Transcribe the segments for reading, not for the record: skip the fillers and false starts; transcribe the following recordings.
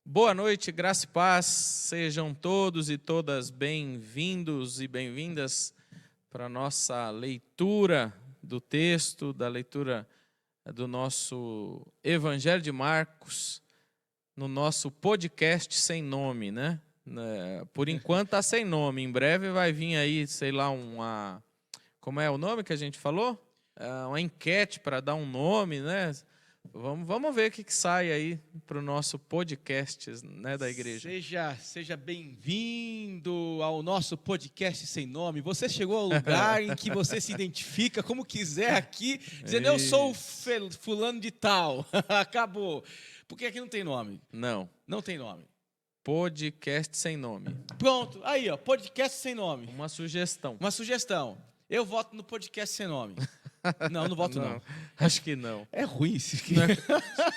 Boa noite, graça e paz. Sejam todos e todas bem-vindos e bem-vindas para a nossa leitura do texto, da leitura do nosso Evangelho de Marcos, no nosso podcast sem nome, né? Por enquanto está sem nome, em breve vai vir aí, sei lá, como é o nome que a gente falou? Uma enquete para dar um nome, né? Vamos ver o que sai aí para o nosso podcast, né, da igreja. Seja bem-vindo ao nosso podcast sem nome. Você chegou ao lugar em que você se identifica como quiser aqui, dizendo eu sou o fulano de tal. Acabou. Porque aqui não tem nome. Não tem nome. Podcast sem nome. Pronto, aí ó, podcast sem nome. Uma sugestão. Eu voto no podcast sem nome. Não voto não. Acho que não. É ruim isso aqui.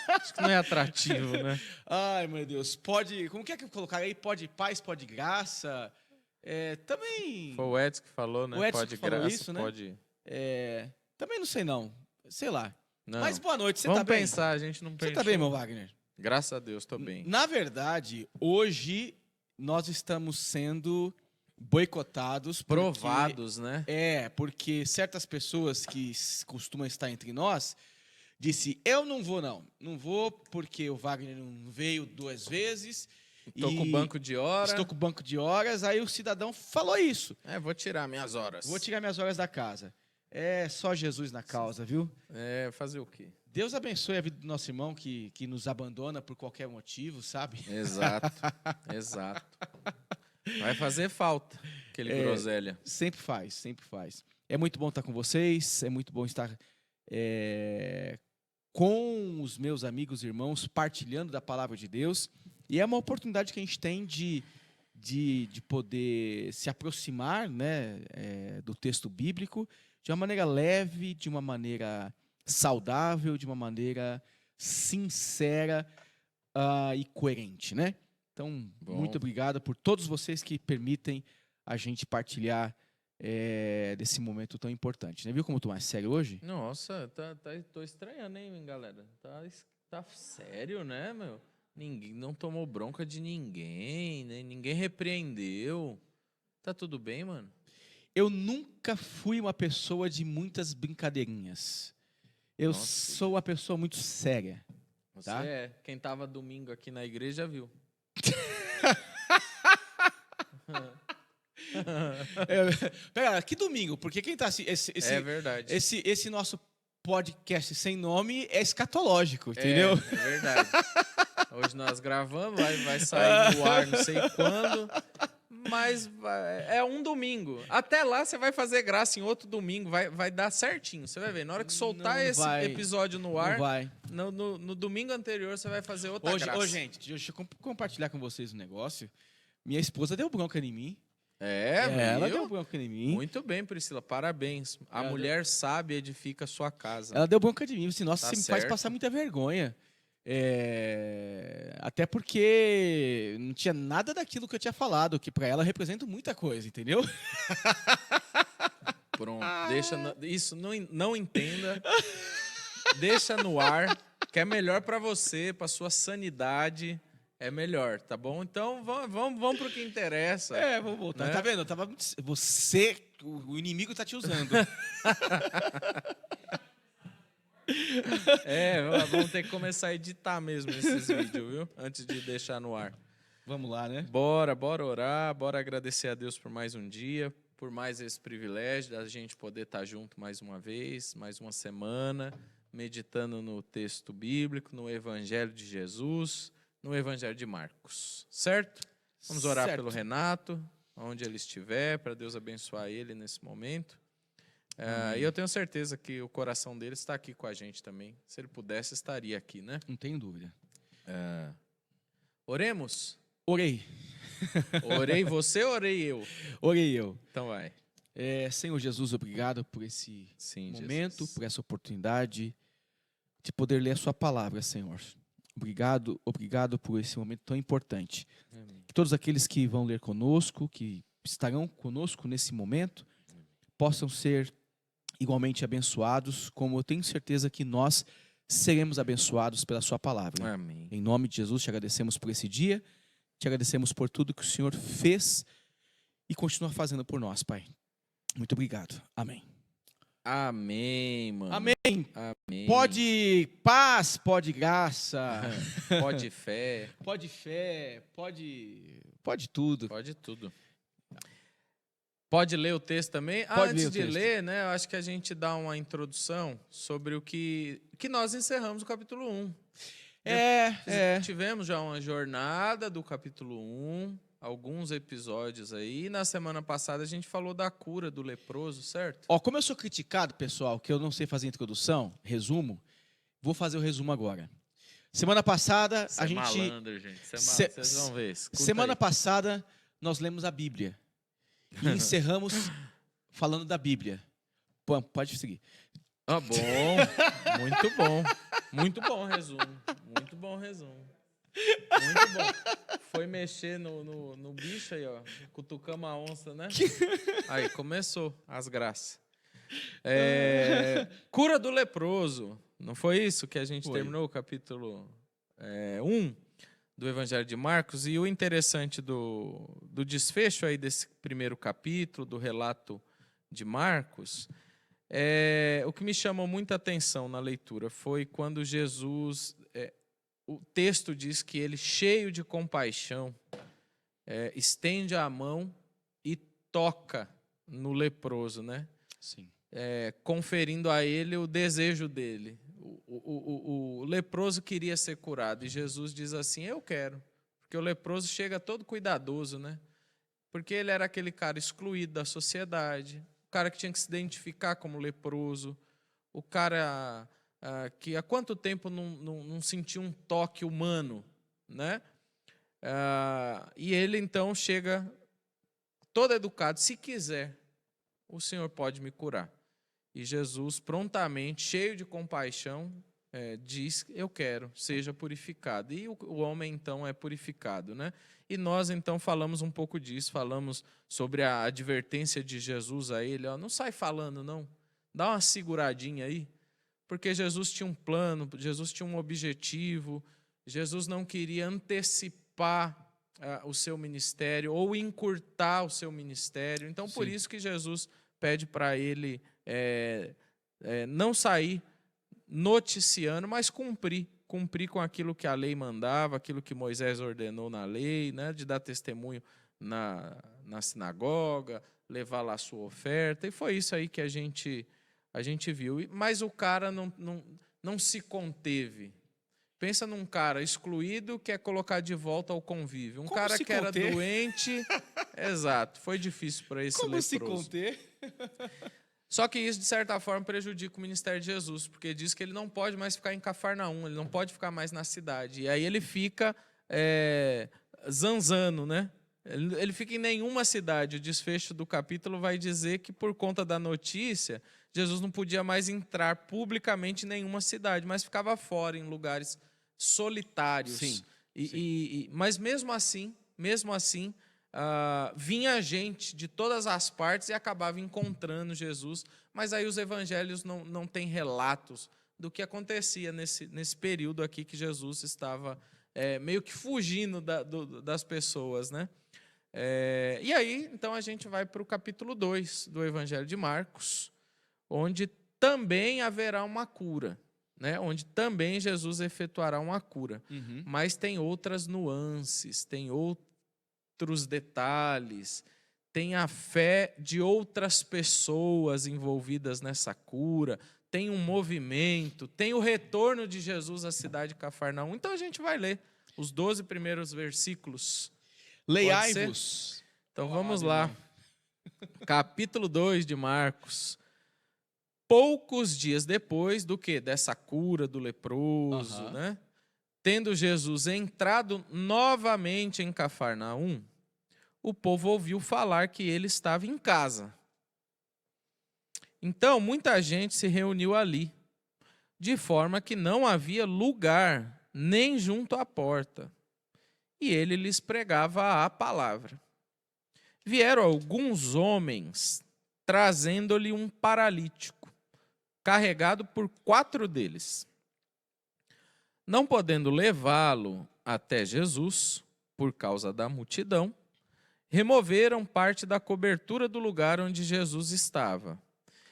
Acho que não é atrativo, né? Ai, meu Deus. Como que eu colocaria aí? Pode paz, pode graça. Também... Foi o Edson que falou, né? O Edson pode que falou graça, isso, né? pode... Também não sei não. Sei lá. Não. Mas boa noite, você Vamos tá bem? pensar, a gente não pensou. Você tá bem, meu Wagner? Graças a Deus, tô bem. Na verdade, hoje nós estamos sendo boicotados. Provados, né? Porque certas pessoas que costumam estar entre nós disse, eu não vou não. Não vou porque o Wagner não veio 2 vezes. Estou com banco de horas. Estou com banco de horas. Aí o cidadão falou isso. Vou tirar minhas horas. Vou tirar minhas horas da casa. É só Jesus na causa, viu? Fazer o quê? Deus abençoe a vida do nosso irmão que nos abandona por qualquer motivo, sabe? Exato. Vai fazer falta, aquele groselha. Sempre faz. É muito bom estar com vocês, é muito bom estar com os meus amigos e irmãos, partilhando da palavra de Deus. E é uma oportunidade que a gente tem de poder se aproximar, né, do texto bíblico de uma maneira leve, de uma maneira saudável, de uma maneira sincera e coerente, né? Então, muito obrigado por todos vocês que permitem a gente partilhar desse momento tão importante. Né? Viu como eu tô mais sério hoje? Nossa, tô estranhando, hein, galera? Tá sério, né, meu? Ninguém não tomou bronca de ninguém, né? Ninguém repreendeu. Tá tudo bem, mano? Eu nunca fui uma pessoa de muitas brincadeirinhas. Eu sou uma pessoa muito séria. Você tá? Quem tava domingo aqui na igreja viu. Pera, que domingo? Porque quem tá é verdade. Esse nosso podcast sem nome é escatológico, entendeu? É verdade. Hoje nós gravamos, vai sair no ar não sei quando, mas é um domingo. Até lá você vai fazer graça em outro domingo, vai dar certinho. Você vai ver, na hora que soltar esse episódio no ar, no domingo anterior você vai fazer outra graça. Gente, deixa eu compartilhar com vocês um negócio. Minha esposa deu bronca em mim. Ela deu bronca em mim. Muito bem, Priscila, parabéns. A mulher sabe edifica a sua casa. Ela deu bronca de mim. Disse, nossa, Tá você certo. me faz passar muita vergonha. Até porque não tinha nada daquilo que eu tinha falado, que pra ela representa muita coisa, entendeu? Pronto, isso não entenda. Deixa no ar, que é melhor pra você, pra sua sanidade. É melhor, tá bom? Então vamos pro que interessa. Vamos voltar. Né? Tá vendo? O inimigo tá te usando. Vamos ter que começar a editar mesmo esses vídeos, viu? Antes de deixar no ar. Vamos lá, né? Bora orar, bora agradecer a Deus por mais um dia, por mais esse privilégio da gente poder estar junto mais uma vez, mais uma semana, meditando no texto bíblico, no Evangelho de Jesus, no Evangelho de Marcos, certo? Vamos orar pelo Renato, onde ele estiver, para Deus abençoar ele nesse momento. E eu tenho certeza que o coração dele está aqui com a gente também. Se ele pudesse, estaria aqui, né? Não tenho dúvida. Oremos? Orei. Orei você ou orei eu? Orei eu. Então vai. Senhor Jesus, obrigado por esse momento, Jesus. por essa oportunidade de poder ler a sua palavra, Senhor. Obrigado por esse momento tão importante. Amém. Que todos aqueles que vão ler conosco, que estarão conosco nesse momento, possam ser igualmente abençoados, como eu tenho certeza que nós seremos abençoados pela sua palavra. Amém. Em nome de Jesus, te agradecemos por esse dia, te agradecemos por tudo que o Senhor fez e continua fazendo por nós, Pai. Muito obrigado. Amém. Amém, mano. Amém. Amém. Pode paz, pode graça, Pode fé. pode fé, pode tudo. Pode tudo. Pode ler o texto também? Pode Antes ler o de texto. ler, né, eu acho que a gente dá uma introdução sobre o que nós encerramos o capítulo 1. Tivemos já uma jornada do capítulo 1, alguns episódios aí. Na semana passada a gente falou da cura do leproso, certo? Ó, como eu sou criticado, pessoal, que eu não sei fazer introdução, resumo, vou fazer o resumo agora. Semana passada, Você a é gente... malandro, gente. Vocês vão ver. Escuta Semana aí. passada, nós lemos a Bíblia. E encerramos falando da Bíblia. Pô, pode seguir. Ah, bom. Muito bom. Muito bom resumo. Muito bom resumo. Muito bom. Foi mexer no bicho aí, ó. Cutucamos a onça, né? Aí, começou as graças. Cura do leproso. Não foi isso que a gente terminou o capítulo 1 do Evangelho de Marcos? E o interessante do desfecho aí desse primeiro capítulo, do relato de Marcos, o que me chamou muita atenção na leitura foi quando Jesus... o texto diz que ele, cheio de compaixão, estende a mão e toca no leproso, né? Sim. Conferindo a ele o desejo dele. O leproso queria ser curado e Jesus diz assim: eu quero. Porque o leproso chega todo cuidadoso, né? Porque ele era aquele cara excluído da sociedade, o cara que tinha que se identificar como leproso, o cara que há quanto tempo não sentia um toque humano, né? E ele então chega todo educado: se quiser, o Senhor pode me curar. E Jesus, prontamente, cheio de compaixão, diz: eu quero, seja purificado. E o homem, então, é purificado, né? E nós, então, falamos um pouco disso, falamos sobre a advertência de Jesus a ele: ó, não sai falando, não, dá uma seguradinha aí, porque Jesus tinha um plano, Jesus tinha um objetivo, Jesus não queria antecipar o seu ministério ou encurtar o seu ministério. Então, por isso que Jesus pede para ele não sair noticiando, mas cumprir com aquilo que a lei mandava, aquilo que Moisés ordenou na lei, né, de dar testemunho na sinagoga, levar lá a sua oferta. E foi isso aí que a gente viu. Mas o cara não se conteve. Pensa num cara excluído que quer colocar de volta ao convívio. Um cara que era doente. Exato, foi difícil para esse leproso. Se conter? Só que isso, de certa forma, prejudica o ministério de Jesus, porque diz que ele não pode mais ficar em Cafarnaum, ele não pode ficar mais na cidade. E aí ele fica zanzando, né? Ele fica em nenhuma cidade. O desfecho do capítulo vai dizer que, por conta da notícia, Jesus não podia mais entrar publicamente em nenhuma cidade, mas ficava fora, em lugares solitários. Sim. Mas mesmo assim, vinha gente de todas as partes e acabava encontrando Jesus. Mas aí os evangelhos não têm relatos do que acontecia nesse período aqui que Jesus estava meio que fugindo das pessoas, né? E aí, então, a gente vai para o capítulo 2 do Evangelho de Marcos, onde também haverá uma cura, né? Onde também Jesus efetuará uma cura. Uhum. Mas tem outras nuances, tem outros detalhes, tem a fé de outras pessoas envolvidas nessa cura, tem um movimento, tem o retorno de Jesus à cidade de Cafarnaum. Então a gente vai ler os 12 primeiros versículos. Leiai-vos. Então vamos lá. Capítulo 2 de Marcos. Poucos dias depois do que? Dessa cura do leproso, né? Tendo Jesus entrado novamente em Cafarnaum, o povo ouviu falar que ele estava em casa. Então, muita gente se reuniu ali, de forma que não havia lugar nem junto à porta. E ele lhes pregava a palavra. Vieram alguns homens, trazendo-lhe um paralítico, carregado por 4 deles. Não podendo levá-lo até Jesus, por causa da multidão, removeram parte da cobertura do lugar onde Jesus estava,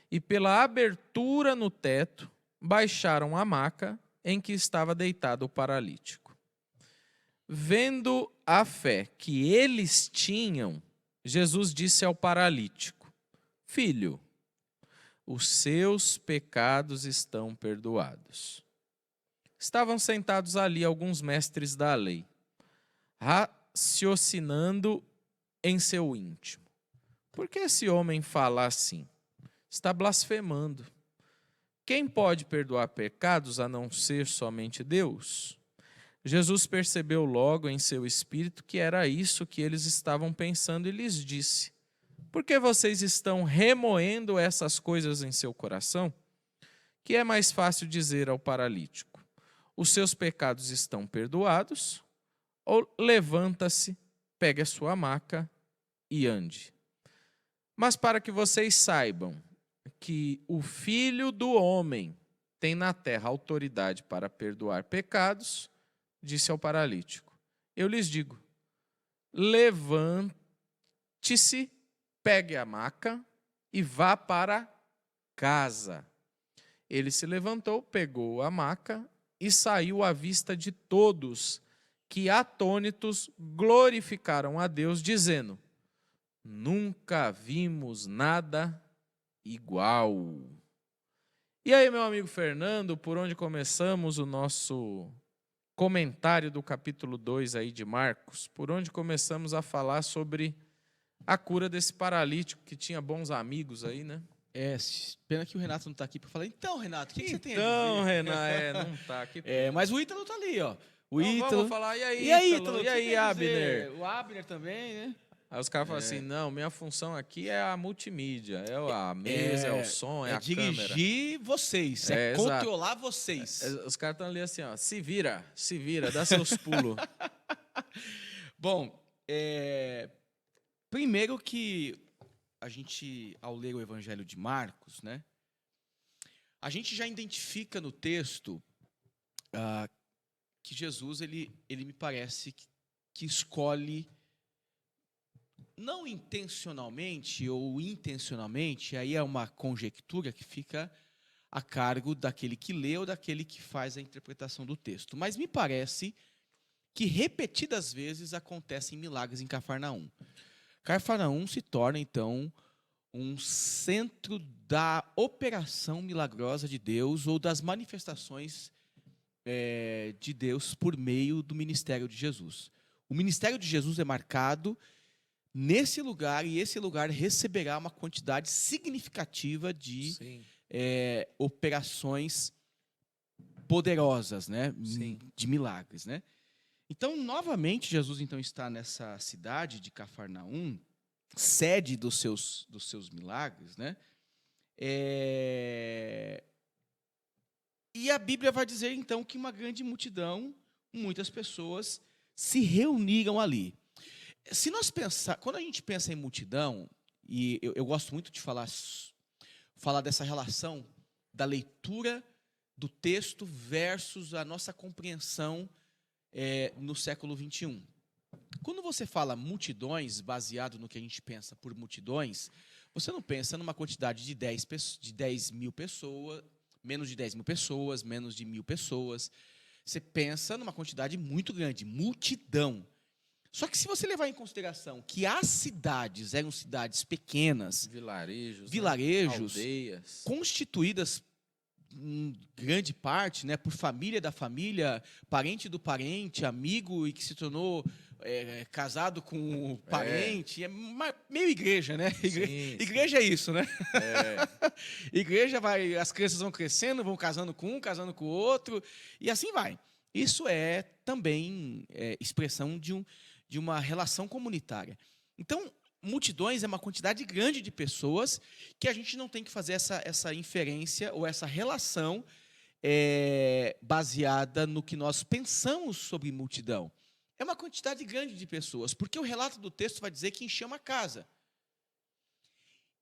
e pela abertura no teto, baixaram a maca em que estava deitado o paralítico. Vendo a fé que eles tinham, Jesus disse ao paralítico: Filho, os seus pecados estão perdoados. Estavam sentados ali alguns mestres da lei, raciocinando em seu íntimo. Por que esse homem fala assim? Está blasfemando. Quem pode perdoar pecados a não ser somente Deus? Jesus percebeu logo em seu espírito que era isso que eles estavam pensando e lhes disse: Por que vocês estão remoendo essas coisas em seu coração? Que é mais fácil dizer ao paralítico: os seus pecados estão perdoados, ou levanta-se, pegue a sua maca e ande. Mas para que vocês saibam que o Filho do Homem tem na terra autoridade para perdoar pecados, disse ao paralítico: eu lhes digo, levante-se, pegue a maca e vá para casa. Ele se levantou, pegou a maca e saiu à vista de todos, que atônitos glorificaram a Deus, dizendo: nunca vimos nada igual. E aí, meu amigo Fernando, por onde começamos o nosso comentário do capítulo 2 aí de Marcos? Por onde começamos a falar sobre a cura desse paralítico que tinha bons amigos aí, né? Pena que o Renato não está aqui para falar. Então, Renato, o que você tem a dizer? Então, Renato, não está aqui. Mas o Ítalo está ali, ó. Vamos falar, e aí, Ítalo? E aí, Abner? O Abner também, né? Aí os caras falam assim, não, minha função aqui é a multimídia, é a mesa, é o som, é a câmera. É dirigir vocês, é controlar vocês. Os caras estão ali assim, ó, se vira, dá seus pulos. Bom, primeiro que a gente, ao ler o Evangelho de Marcos, né, a gente já identifica no texto que Jesus, ele me parece que escolhe, não intencionalmente ou intencionalmente, aí é uma conjectura que fica a cargo daquele que lê ou daquele que faz a interpretação do texto. Mas me parece que repetidas vezes acontecem milagres em Cafarnaum. Cafarnaum se torna, então, um centro da operação milagrosa de Deus ou das manifestações de Deus por meio do ministério de Jesus. O ministério de Jesus é marcado nesse lugar, e esse lugar receberá uma quantidade significativa de operações poderosas, né? De milagres, né? Então, novamente, Jesus então está nessa cidade de Cafarnaum, sede dos seus milagres, né? E a Bíblia vai dizer, então, que uma grande multidão, muitas pessoas, se reuniram ali. Se nós quando a gente pensa em multidão, e eu gosto muito de falar dessa relação da leitura do texto versus a nossa compreensão no século XXI. Quando você fala multidões, baseado no que a gente pensa por multidões, você não pensa numa quantidade de 10 mil pessoas, menos de 10 mil pessoas, menos de 1.000 pessoas. Você pensa numa quantidade muito grande, multidão. Só que se você levar em consideração que as cidades eram cidades pequenas, vilarejos, aldeias, constituídas em grande parte, né, por família da família, parente do parente, amigo e que se tornou casado com o parente, meio igreja, né? Igreja é isso, né? Igreja as crianças vão crescendo, vão casando com um, casando com o outro, e assim vai. Isso é também expressão de uma relação comunitária. Então, multidões é uma quantidade grande de pessoas que a gente não tem que fazer essa inferência ou essa relação baseada no que nós pensamos sobre multidão. É uma quantidade grande de pessoas, porque o relato do texto vai dizer que encheu uma casa.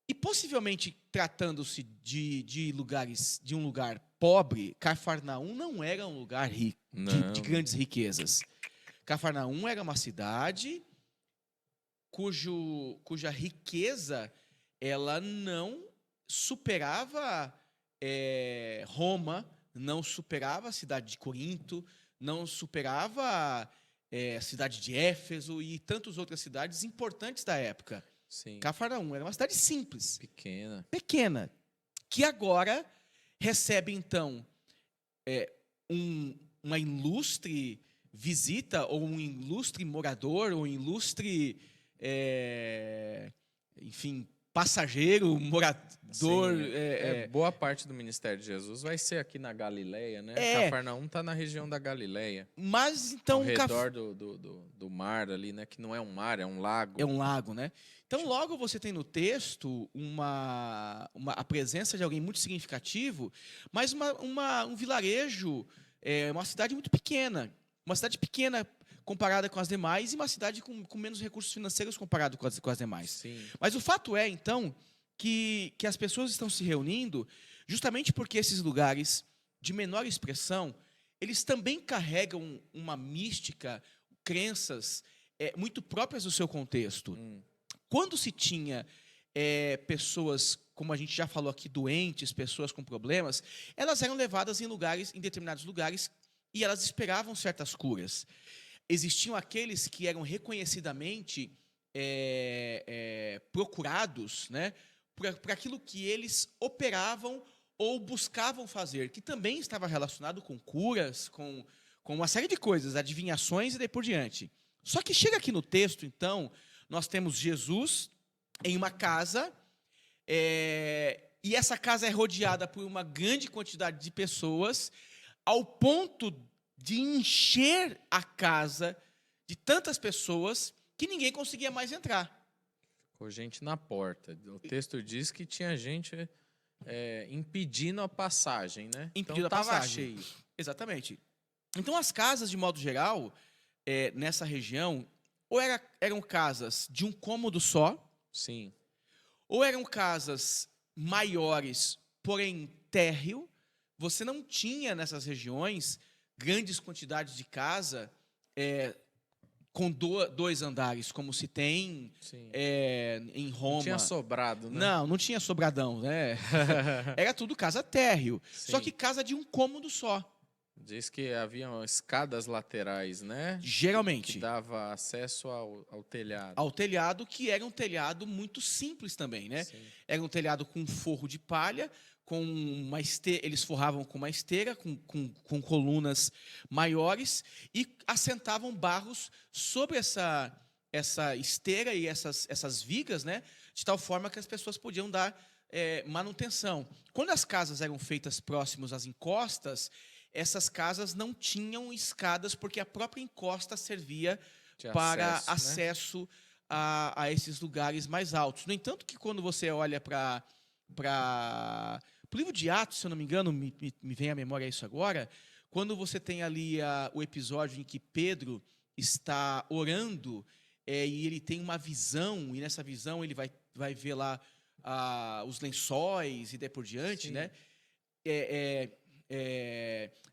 E possivelmente tratando-se de um lugar pobre, Cafarnaum não era um lugar rico, Não. de grandes riquezas. Cafarnaum era uma cidade cuja riqueza ela não superava Roma, não superava a cidade de Corinto, não superava a cidade de Éfeso e tantas outras cidades importantes da época. Sim. Cafarnaum era uma cidade simples, Pequena. pequena, que agora recebe, então, uma ilustre visita, ou um ilustre morador, ou um ilustre, enfim, passageiro, morador. Sim, boa parte do ministério de Jesus vai ser aqui na Galileia, né? Cafarnaum está na região da Galileia. Mas, então... Ao redor do mar ali, né? Que não é um mar, é um lago. É um lago, né? Então, logo você tem no texto a presença de alguém muito significativo, mas um vilarejo, uma cidade muito pequena. Uma cidade pequena comparada com as demais e uma cidade com menos recursos financeiros comparado com as demais. Sim. Mas o fato é, então, que as pessoas estão se reunindo justamente porque esses lugares de menor expressão, eles também carregam uma mística, crenças muito próprias do seu contexto. Quando se tinha pessoas, como a gente já falou aqui, doentes, pessoas com problemas, elas eram levadas em determinados lugares e elas esperavam certas curas. Existiam aqueles que eram reconhecidamente procurados, né, por aquilo que eles operavam ou buscavam fazer, que também estava relacionado com curas, com uma série de coisas, adivinhações e daí por diante. Só que chega aqui no texto, então, nós temos Jesus em uma casa, e essa casa é rodeada por uma grande quantidade de pessoas, ao ponto de encher a casa de tantas pessoas que ninguém conseguia mais entrar. Ficou gente na porta. O texto diz que tinha gente impedindo a passagem, né? Impedindo então a estava passagem. cheio. Exatamente. Então, as casas, de modo geral, nessa região, ou eram casas de um cômodo só, Sim. ou eram casas maiores, porém térreo. Você não tinha nessas regiões grandes quantidades de casa com 2 andares, como se tem em Roma. Não tinha sobrado, né? Não tinha sobradão, né? Era tudo casa térreo. Sim. Só que casa de um cômodo só. Diz que havia escadas laterais, né? Geralmente. Que dava acesso ao telhado. Ao telhado, que era um telhado muito simples também, né? Sim. Era um telhado com forro de palha, com uma esteira, eles forravam com uma esteira, com colunas maiores, e assentavam barros sobre essa esteira e essas vigas, né? De tal forma que as pessoas podiam dar manutenção. Quando as casas eram feitas próximos às encostas, essas casas não tinham escadas, porque a própria encosta servia para acesso, né, a esses lugares mais altos. No entanto, que quando você olha para o livro de Atos, se eu não me engano, me vem à memória isso agora, quando você tem ali o episódio em que Pedro está orando, e ele tem uma visão, e nessa visão ele vai ver lá os lençóis e daí por diante, sim, né?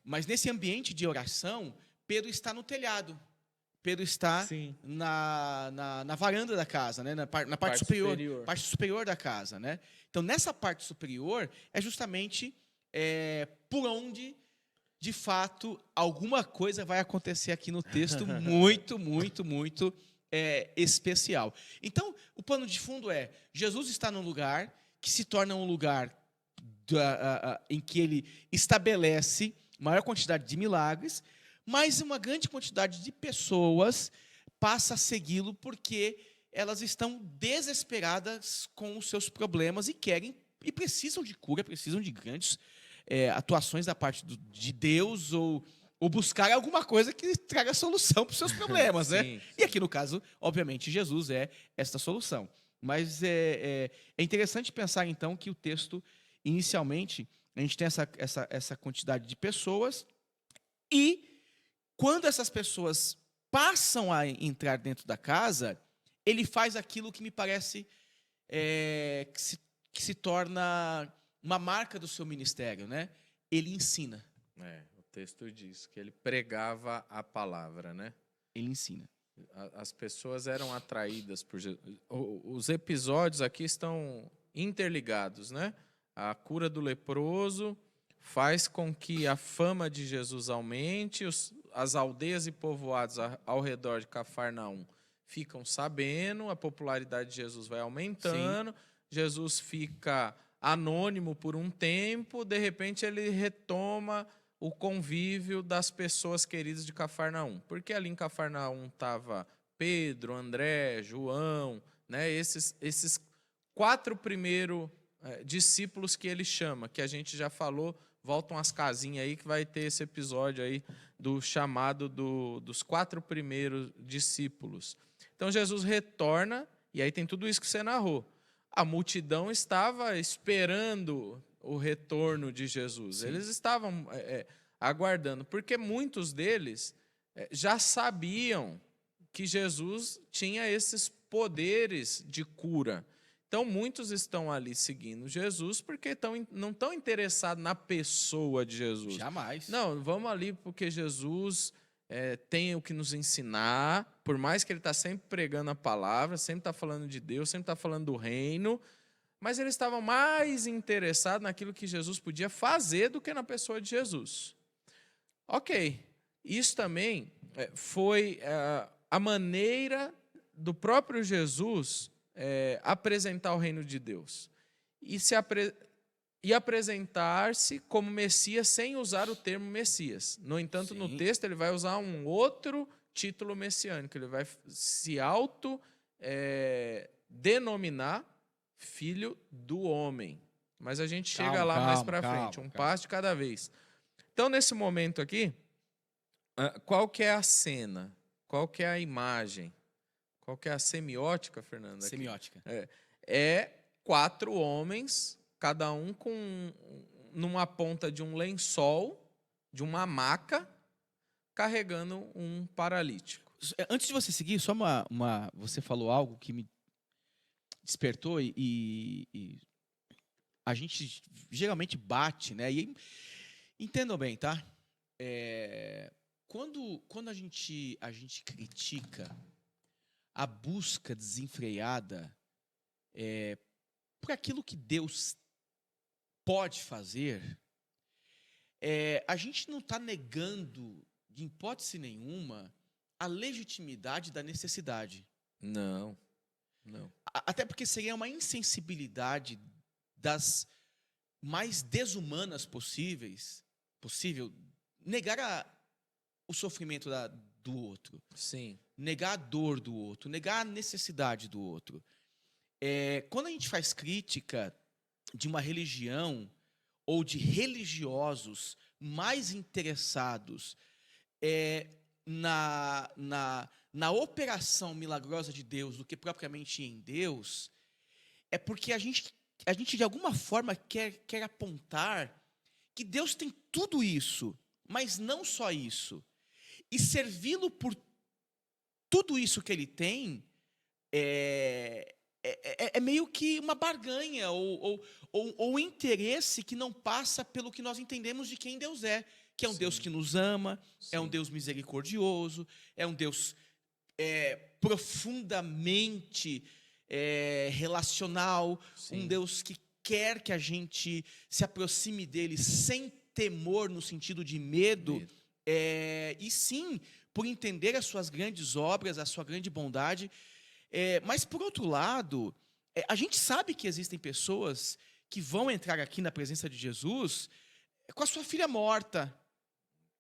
Mas nesse ambiente de oração, Pedro está no telhado. Pedro está na varanda da casa, né? na parte superior da casa, né? Então, nessa parte superior é justamente por onde, de fato, alguma coisa vai acontecer aqui no texto muito, muito, muito especial. Então, o pano de fundo é: Jesus está num lugar que se torna um lugar em que ele estabelece maior quantidade de milagres, mas uma grande quantidade de pessoas passa a segui-lo porque elas estão desesperadas com os seus problemas e precisam de cura, precisam de grandes atuações da parte de Deus ou buscar alguma coisa que traga solução para os seus problemas, né? Sim. E aqui, no caso, obviamente, Jesus é esta solução. Mas é interessante pensar, então, que o texto, inicialmente, a gente tem essa quantidade de pessoas e, quando essas pessoas passam a entrar dentro da casa, ele faz aquilo que me parece que se torna uma marca do seu ministério, né? ele ensina. O texto diz que ele pregava a palavra, né? Ele ensina. As pessoas eram atraídas por Jesus. Os episódios aqui estão interligados, né? A cura do leproso faz com que a fama de Jesus aumente, as aldeias e povoados ao redor de Cafarnaum ficam sabendo, a popularidade de Jesus vai aumentando, sim, Jesus fica anônimo por um tempo, de repente ele retoma o convívio das pessoas queridas de Cafarnaum. Porque ali em Cafarnaum estava Pedro, André, João, né? Esses 4 primeiros discípulos que ele chama, que a gente já falou, voltam às casinhas aí, que vai ter esse episódio aí do chamado dos 4 primeiros discípulos. Então Jesus retorna, e aí tem tudo isso que você narrou. A multidão estava esperando o retorno de Jesus. Sim. Eles estavam aguardando, porque muitos deles já sabiam que Jesus tinha esses poderes de cura. Então, muitos estão ali seguindo Jesus porque não estão interessados na pessoa de Jesus. Jamais. Não, vamos ali porque Jesus tem o que nos ensinar, por mais que ele está sempre pregando a palavra, sempre está falando de Deus, sempre está falando do reino, mas eles estavam mais interessados naquilo que Jesus podia fazer do que na pessoa de Jesus. Ok, isso também foi a maneira do próprio Jesus apresentar o reino de Deus e apresentar-se como Messias sem usar o termo Messias. No entanto, sim, no texto ele vai usar um outro título messiânico, ele vai se denominar Filho do Homem. Mas a gente chega lá mais para frente, passo de cada vez. Então, nesse momento aqui, qual que é a cena? Qual que é a imagem? Qual que é a semiótica, Fernanda? Aqui? Semiótica. É 4 homens, cada um numa ponta de um lençol, de uma maca, carregando um paralítico. Antes de você seguir, só você falou algo que me despertou e a gente geralmente bate, né? E entendam bem, tá? Quando a gente critica a busca desenfreada por aquilo que Deus pode fazer, a gente não está negando, de hipótese nenhuma, a legitimidade da necessidade. Não. Até porque seria uma insensibilidade das mais desumanas possível negar o sofrimento do outro. Sim. Negar a dor do outro, negar a necessidade do outro. Quando a gente faz crítica de uma religião ou de religiosos mais interessados na operação milagrosa de Deus do que propriamente em Deus, é porque a gente de alguma forma quer apontar que Deus tem tudo isso, mas não só isso. E servi-lo por tudo isso que ele tem é meio que uma barganha ou um interesse que não passa pelo que nós entendemos de quem Deus é, que é um, sim, Deus que nos ama, sim, é um Deus misericordioso, é um Deus profundamente relacional, sim, um Deus que quer que a gente se aproxime dele sem temor no sentido de medo. E sim, por entender as suas grandes obras, a sua grande bondade. Mas, por outro lado, a gente sabe que existem pessoas que vão entrar aqui na presença de Jesus com a sua filha morta.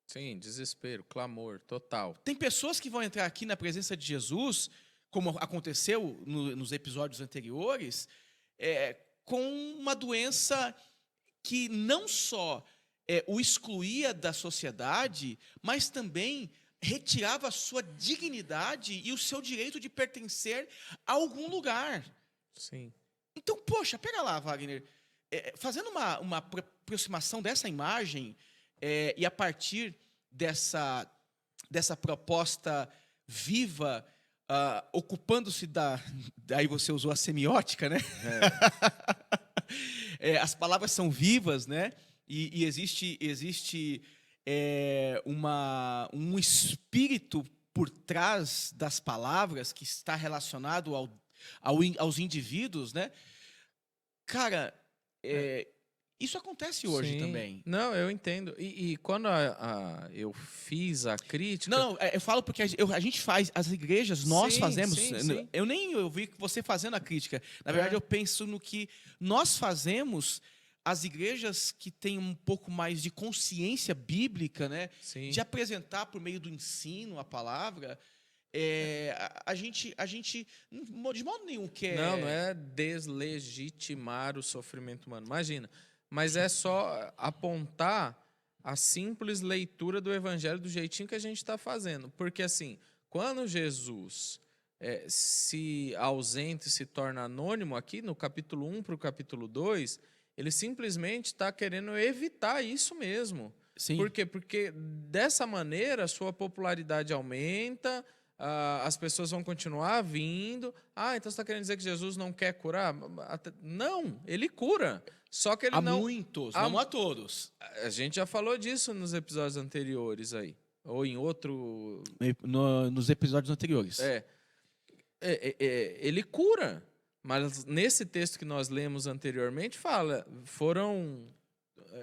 Sim, desespero, clamor, total. Tem pessoas que vão entrar aqui na presença de Jesus, como aconteceu nos episódios anteriores, com uma doença que não só o excluía da sociedade, mas também retirava a sua dignidade e o seu direito de pertencer a algum lugar. Sim. Então, poxa, pega lá, Wagner, fazendo uma aproximação dessa imagem e a partir dessa proposta viva, ocupando-se aí você usou a semiótica, né? As palavras são vivas, né? E existe um espírito por trás das palavras que está relacionado aos indivíduos, né? Cara, isso acontece hoje Sim. também. Não, eu entendo. E quando eu fiz a crítica... Não, eu falo porque a gente faz, as igrejas, nós Sim, fazemos. sim. Eu nem ouvi você fazendo a crítica. Na verdade, eu penso no que nós fazemos, as igrejas que têm um pouco mais de consciência bíblica, né? Sim. De apresentar por meio do ensino a palavra. A gente, de modo nenhum, quer. Não é deslegitimar o sofrimento humano. Imagina. Mas é só apontar a simples leitura do evangelho do jeitinho que a gente está fazendo. Porque, assim, quando Jesus se ausenta e se torna anônimo aqui, no capítulo 1 para o capítulo 2, ele simplesmente está querendo evitar isso mesmo. Sim. Por quê? Porque, dessa maneira, a sua popularidade aumenta, as pessoas vão continuar vindo. Então você está querendo dizer que Jesus não quer curar? Não, ele cura. Só que ele não... muitos, não a todos. A gente já falou disso nos episódios anteriores aí. Ou em outro... Nos episódios anteriores. Ele cura. Mas nesse texto que nós lemos anteriormente, fala, foram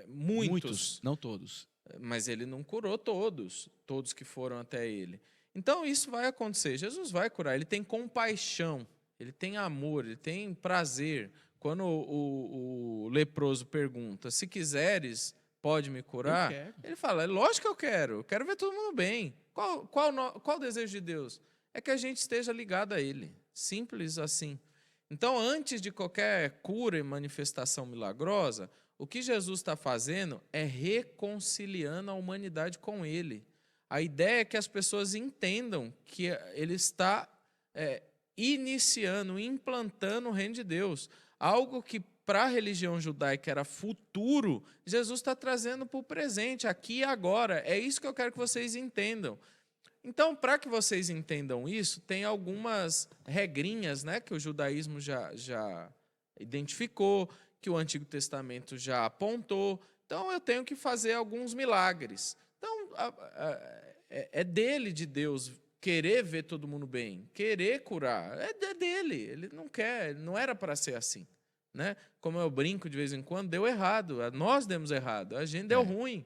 muitos. Não todos. Mas ele não curou todos que foram até ele. Então isso vai acontecer. Jesus vai curar. Ele tem compaixão, ele tem amor, ele tem prazer. Quando o leproso pergunta, se quiseres, pode me curar? Ele fala, é lógico que eu quero ver todo mundo bem. Qual o desejo de Deus? É que a gente esteja ligado a Ele. Simples assim. Então, antes de qualquer cura e manifestação milagrosa, o que Jesus está fazendo é reconciliando a humanidade com Ele. A ideia é que as pessoas entendam que Ele está iniciando, implantando o reino de Deus. Algo que para a religião judaica era futuro, Jesus está trazendo para o presente, aqui e agora. É isso que eu quero que vocês entendam. Então, para que vocês entendam isso, tem algumas regrinhas, né, que o judaísmo já identificou, que o Antigo Testamento já apontou. Então, eu tenho que fazer alguns milagres. Então, de Deus, querer ver todo mundo bem, querer curar. É dele, ele não quer, não era para ser assim. Né? Como eu brinco de vez em quando, deu errado, nós demos errado, a gente deu ruim.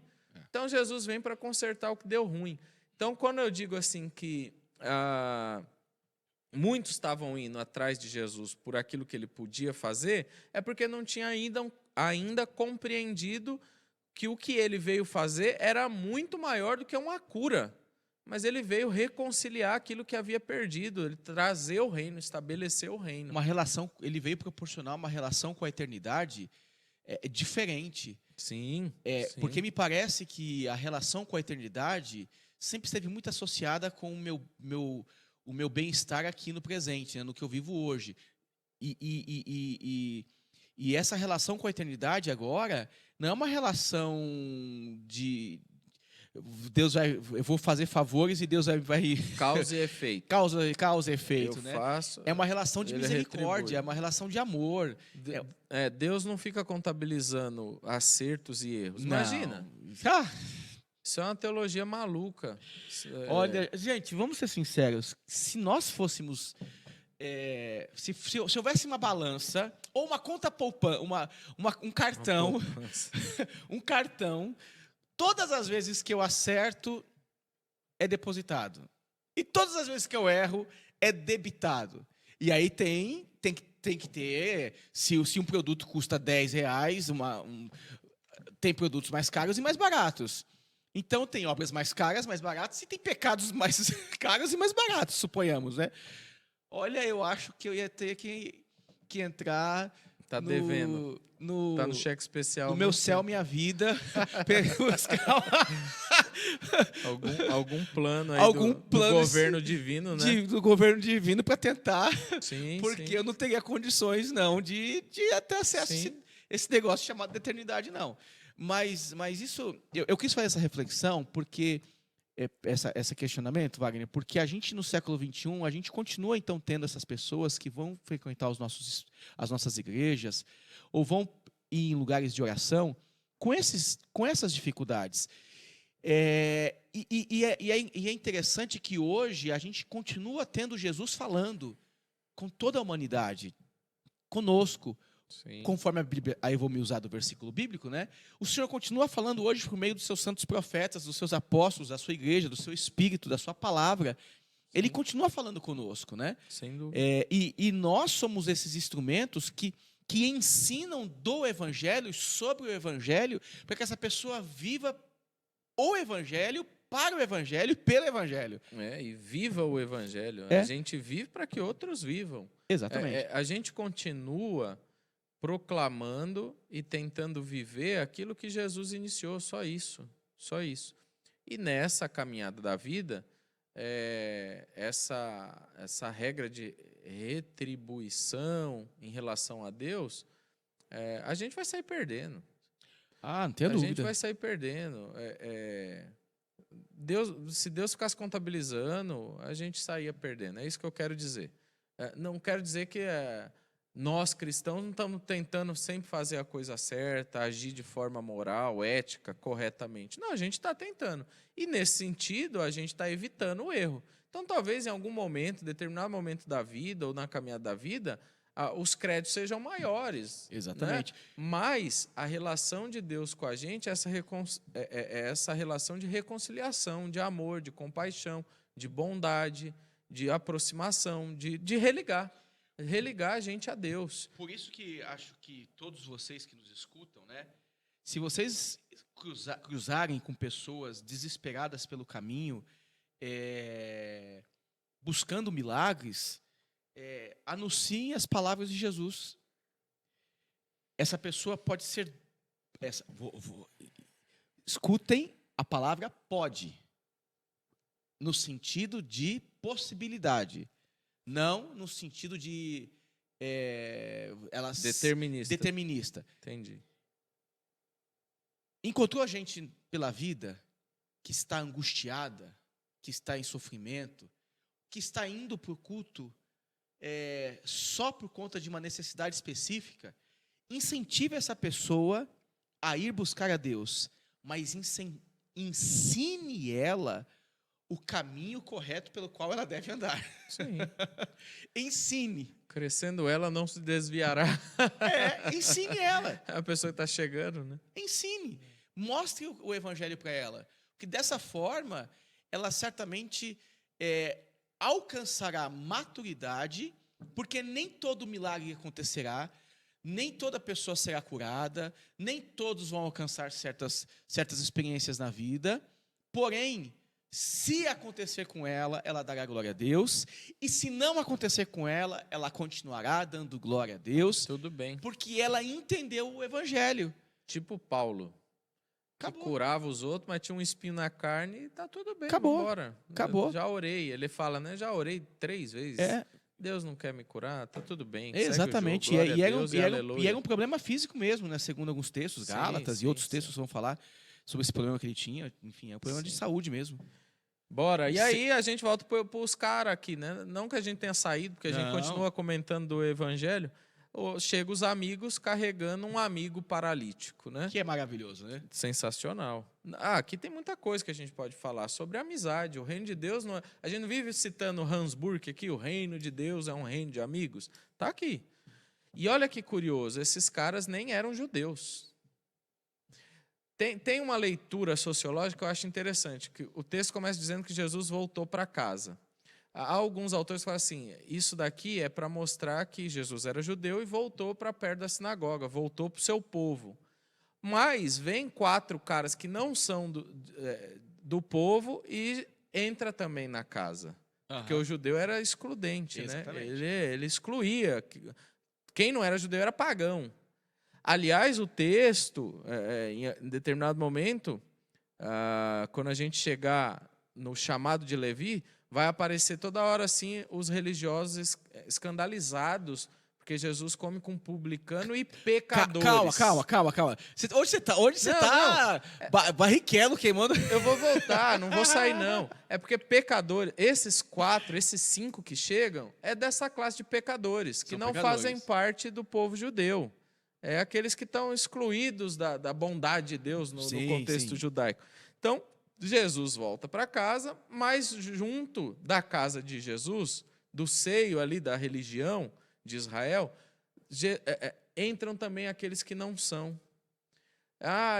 Então, Jesus vem para consertar o que deu ruim. Então, quando eu digo assim que muitos estavam indo atrás de Jesus por aquilo que ele podia fazer, é porque não tinha ainda compreendido que o que ele veio fazer era muito maior do que uma cura. Mas ele veio reconciliar aquilo que havia perdido, ele trazer o reino, estabelecer o reino. Ele veio proporcionar uma relação com a eternidade diferente. Sim. Porque me parece que a relação com a eternidade sempre esteve muito associada com o meu bem-estar aqui no presente, né, no que eu vivo hoje. E essa relação com a eternidade agora não é uma relação de... eu vou fazer favores e Deus vai causa e efeito. Causa e efeito, né? Faço, é uma relação de misericórdia, retribui. é uma relação de amor. Deus não fica contabilizando acertos e erros. Não. Imagina. Isso é uma teologia maluca. Olha, gente, vamos ser sinceros. Se nós fôssemos... se houvesse uma balança ou uma conta poupança, um cartão, um cartão, todas as vezes que eu acerto é depositado e todas as vezes que eu erro é debitado. E aí tem que ter, se um produto custa R$10, tem produtos mais caros e mais baratos. Então tem obras mais caras, mais baratas, e tem pecados mais caros e mais baratos, suponhamos, né? Olha, eu acho que eu ia ter que entrar... Tá devendo. Tá no cheque especial. No meu céu, minha vida. algum plano aí do governo divino, né? Do governo divino para tentar. Sim, porque eu não teria condições, não, de ter acesso a esse negócio chamado de eternidade, não. Mas isso... Eu quis fazer essa reflexão porque... Esse questionamento, Wagner, porque a gente no século XXI, a gente continua então tendo essas pessoas que vão frequentar as nossas igrejas ou vão ir em lugares de oração com essas dificuldades. E é interessante que hoje a gente continua tendo Jesus falando com toda a humanidade, conosco. Sim. Conforme a Bíblia, aí eu vou me usar do versículo bíblico, né? O Senhor continua falando hoje por meio dos seus santos profetas, dos seus apóstolos, da sua igreja, do seu espírito, da sua palavra. Ele continua falando conosco, né? Sem dúvida. E nós somos esses instrumentos que ensinam do Evangelho, sobre o Evangelho, para que essa pessoa viva o Evangelho, para o Evangelho e pelo Evangelho. E viva o Evangelho. É. A gente vive para que outros vivam. Exatamente. A gente continua proclamando e tentando viver aquilo que Jesus iniciou, só isso. E nessa caminhada da vida, essa regra de retribuição em relação a Deus, a gente vai sair perdendo. Não tenho A dúvida. gente vai sair perdendo. Se Deus ficasse contabilizando, a gente saía perdendo. É isso que eu quero dizer. Não quero dizer que nós, cristãos, não estamos tentando sempre fazer a coisa certa, agir de forma moral, ética, corretamente. Não, a gente está tentando. E, nesse sentido, a gente está evitando o erro. Então, talvez, em algum momento, determinado momento da vida ou na caminhada da vida, os créditos sejam maiores. Exatamente. Né? Mas a relação de Deus com a gente é essa relação de reconciliação, de amor, de compaixão, de bondade, de aproximação, de religar a gente a Deus. Por isso que acho que todos vocês que nos escutam, né, se vocês cruzarem com pessoas desesperadas pelo caminho, buscando milagres, anunciem as palavras de Jesus. Essa pessoa pode ser... Escutem a palavra pode, no sentido de possibilidade. Não no sentido de determinista. Entendi. Encontrou a gente pela vida que está angustiada, que está em sofrimento, que está indo para o culto só por conta de uma necessidade específica, incentive essa pessoa a ir buscar a Deus, mas ensine ela o caminho correto pelo qual ela deve andar. Sim. Ensine. Crescendo ela não se desviará. Ensine ela. A pessoa está chegando, né? Ensine. Mostre o Evangelho para ela. Porque dessa forma, ela certamente alcançará maturidade, porque nem todo milagre acontecerá, nem toda pessoa será curada, nem todos vão alcançar certas experiências na vida, porém, se acontecer com ela, ela dará glória a Deus, e se não acontecer com ela, ela continuará dando glória a Deus. Tudo bem. Porque ela entendeu o Evangelho. Tipo Paulo. Acabou. Que curava os outros, mas tinha um espinho na carne e tá tudo bem. Acabou. Embora. Acabou. Já orei. Ele fala, né? Já orei 3 vezes. Deus não quer me curar, tá tudo bem. Exatamente. Segue o jogo, e era um problema físico mesmo, né? Segundo alguns textos, Gálatas e outros textos vão falar sobre esse problema que ele tinha. Enfim, é um problema de saúde mesmo. Bora. E aí a gente volta para os caras aqui, né? Não que a gente tenha saído, porque a gente continua comentando do Evangelho. Chega os amigos carregando um amigo paralítico, né? Que é maravilhoso, né? Sensacional. Aqui tem muita coisa que a gente pode falar sobre amizade. O reino de Deus não é... A gente não vive citando Hans Burke aqui, o reino de Deus é um reino de amigos. Tá aqui. E olha que curioso, esses caras nem eram judeus. Tem uma leitura sociológica que eu acho interessante, que o texto começa dizendo que Jesus voltou para casa. Há alguns autores que falam assim, isso daqui é para mostrar que Jesus era judeu e voltou para perto da sinagoga, voltou para o seu povo. Mas vem 4 caras que não são do povo e entra também na casa. Porque o judeu era excludente, né? Ele excluía. Quem não era judeu era pagão. Aliás, o texto, em determinado momento, quando a gente chegar no chamado de Levi, vai aparecer toda hora assim os religiosos escandalizados, porque Jesus come com publicano e pecadores. Calma. Hoje você tá barriquelo queimando. Eu vou voltar, não vou sair não. É porque pecadores, esses 5 que chegam, é dessa classe de pecadores, que não fazem parte do povo judeu. É aqueles que estão excluídos da bondade de Deus no contexto judaico. Então, Jesus volta para casa, mas junto da casa de Jesus, do seio ali da religião de Israel, entram também aqueles que não são.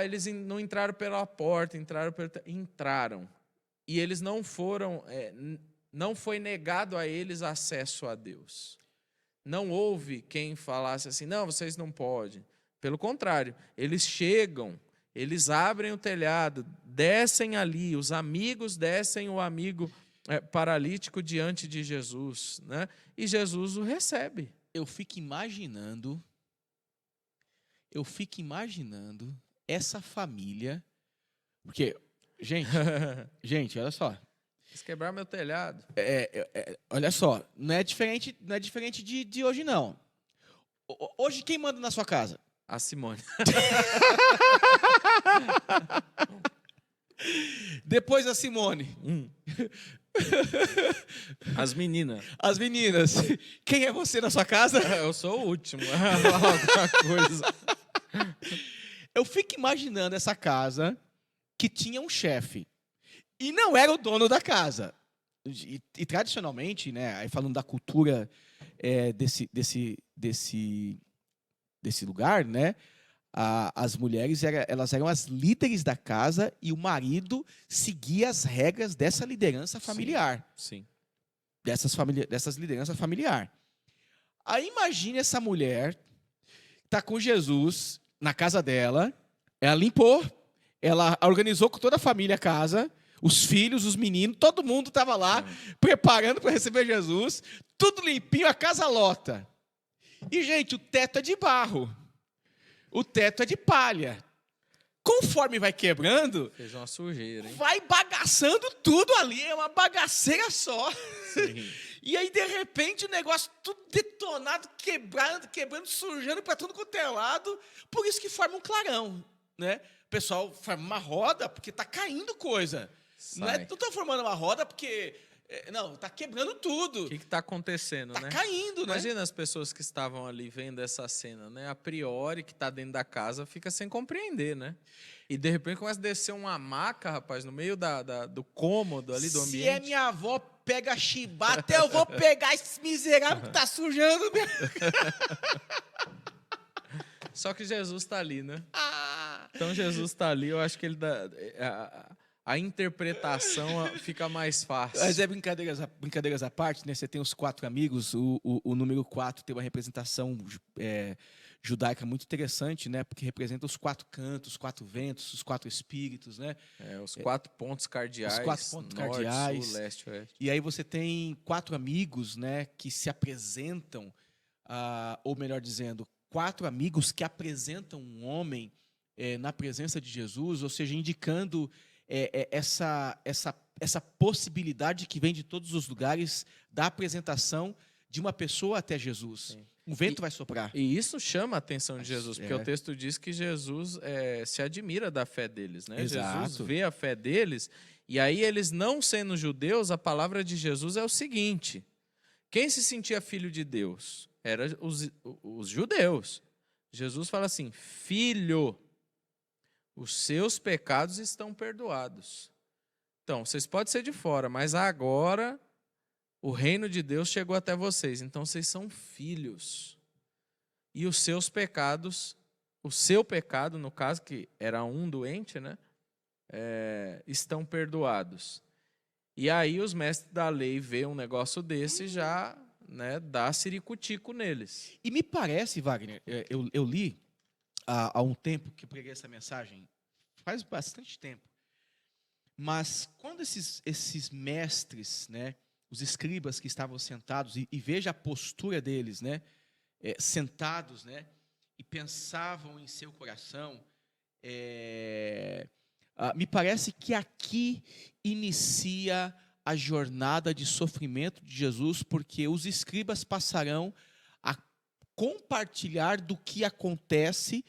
Eles não entraram pela porta, entraram. E eles não foram, não foi negado a eles acesso a Deus. Não houve quem falasse assim, não, vocês não podem. Pelo contrário, eles chegam, eles abrem o telhado, descem ali, os amigos descem o amigo paralítico diante de Jesus, né? E Jesus o recebe. Eu fico imaginando essa família, porque, gente, olha só. Quis quebrar meu telhado. Olha só, não é diferente de hoje, não. Hoje, quem manda na sua casa? A Simone. Depois a Simone. As meninas. As meninas. Quem é você na sua casa? Eu sou o último. Alguma coisa. Eu fico imaginando essa casa que tinha um chefe. E não era o dono da casa. E tradicionalmente, né, aí falando da cultura desse lugar, né, as mulheres elas eram as líderes da casa e o marido seguia as regras dessa liderança familiar. Sim. Dessas lideranças familiar. Aí imagine essa mulher tá com Jesus na casa dela, ela limpou, ela organizou com toda a família a casa, os filhos, os meninos, todo mundo estava lá, preparando para receber Jesus, tudo limpinho, a casa lota. E, gente, o teto é de barro, o teto é de palha. Conforme vai quebrando, fez uma sujeira, hein? Vai bagaçando tudo ali, é uma bagaceira só. Sim. E aí, de repente, o negócio tudo detonado, quebrando, sujando para tudo quanto é lado. Por isso que forma um clarão, né? O pessoal forma uma roda porque está caindo coisa. Não está formando uma roda porque... Não, está quebrando tudo. O que está acontecendo, né? Está caindo, né? Imagina as pessoas que estavam ali vendo essa cena, né? A priori, que está dentro da casa, fica sem compreender, né? E, de repente, começa a descer uma maca, rapaz, no meio do cômodo ali, do ambiente. Se é minha avó pega chibata, eu vou pegar esse miserável que está sujando. Só que Jesus está ali, né? Então, Jesus está ali, eu acho que ele dá... A interpretação fica mais fácil. Mas brincadeiras à parte, né? Você tem os 4 amigos, o número 4 tem uma representação judaica muito interessante, né? Porque representa os 4 cantos, os 4 ventos, os 4 espíritos, né? Os 4 pontos cardeais. Os 4 pontos norte, cardeais. Sul, leste, oeste. E aí você tem 4 amigos, né? Que se apresentam, ou melhor dizendo, 4 amigos que apresentam um homem na presença de Jesus, ou seja, indicando essa possibilidade que vem de todos os lugares da apresentação de uma pessoa até Jesus. Sim. Um vento vai soprar. E isso chama a atenção de Jesus, porque o texto diz que Jesus se admira da fé deles, né? Exato. Jesus vê a fé deles, e aí eles não sendo judeus, a palavra de Jesus é o seguinte: quem se sentia filho de Deus? Eram os judeus. Jesus fala assim: filho, os seus pecados estão perdoados. Então, vocês podem ser de fora, mas agora o reino de Deus chegou até vocês. Então, vocês são filhos. E os seus pecados, o seu pecado, no caso, que era um doente, né, estão perdoados. E aí os mestres da lei vê um negócio desse e já, né, dá ciricutico neles. E me parece, Wagner, eu li há um tempo que preguei essa mensagem, faz bastante tempo, mas quando esses mestres, né, os escribas que estavam sentados, e veja a postura deles, né, sentados, né, e pensavam em seu coração, me parece que aqui inicia a jornada de sofrimento de Jesus, porque os escribas passarão a compartilhar do que acontece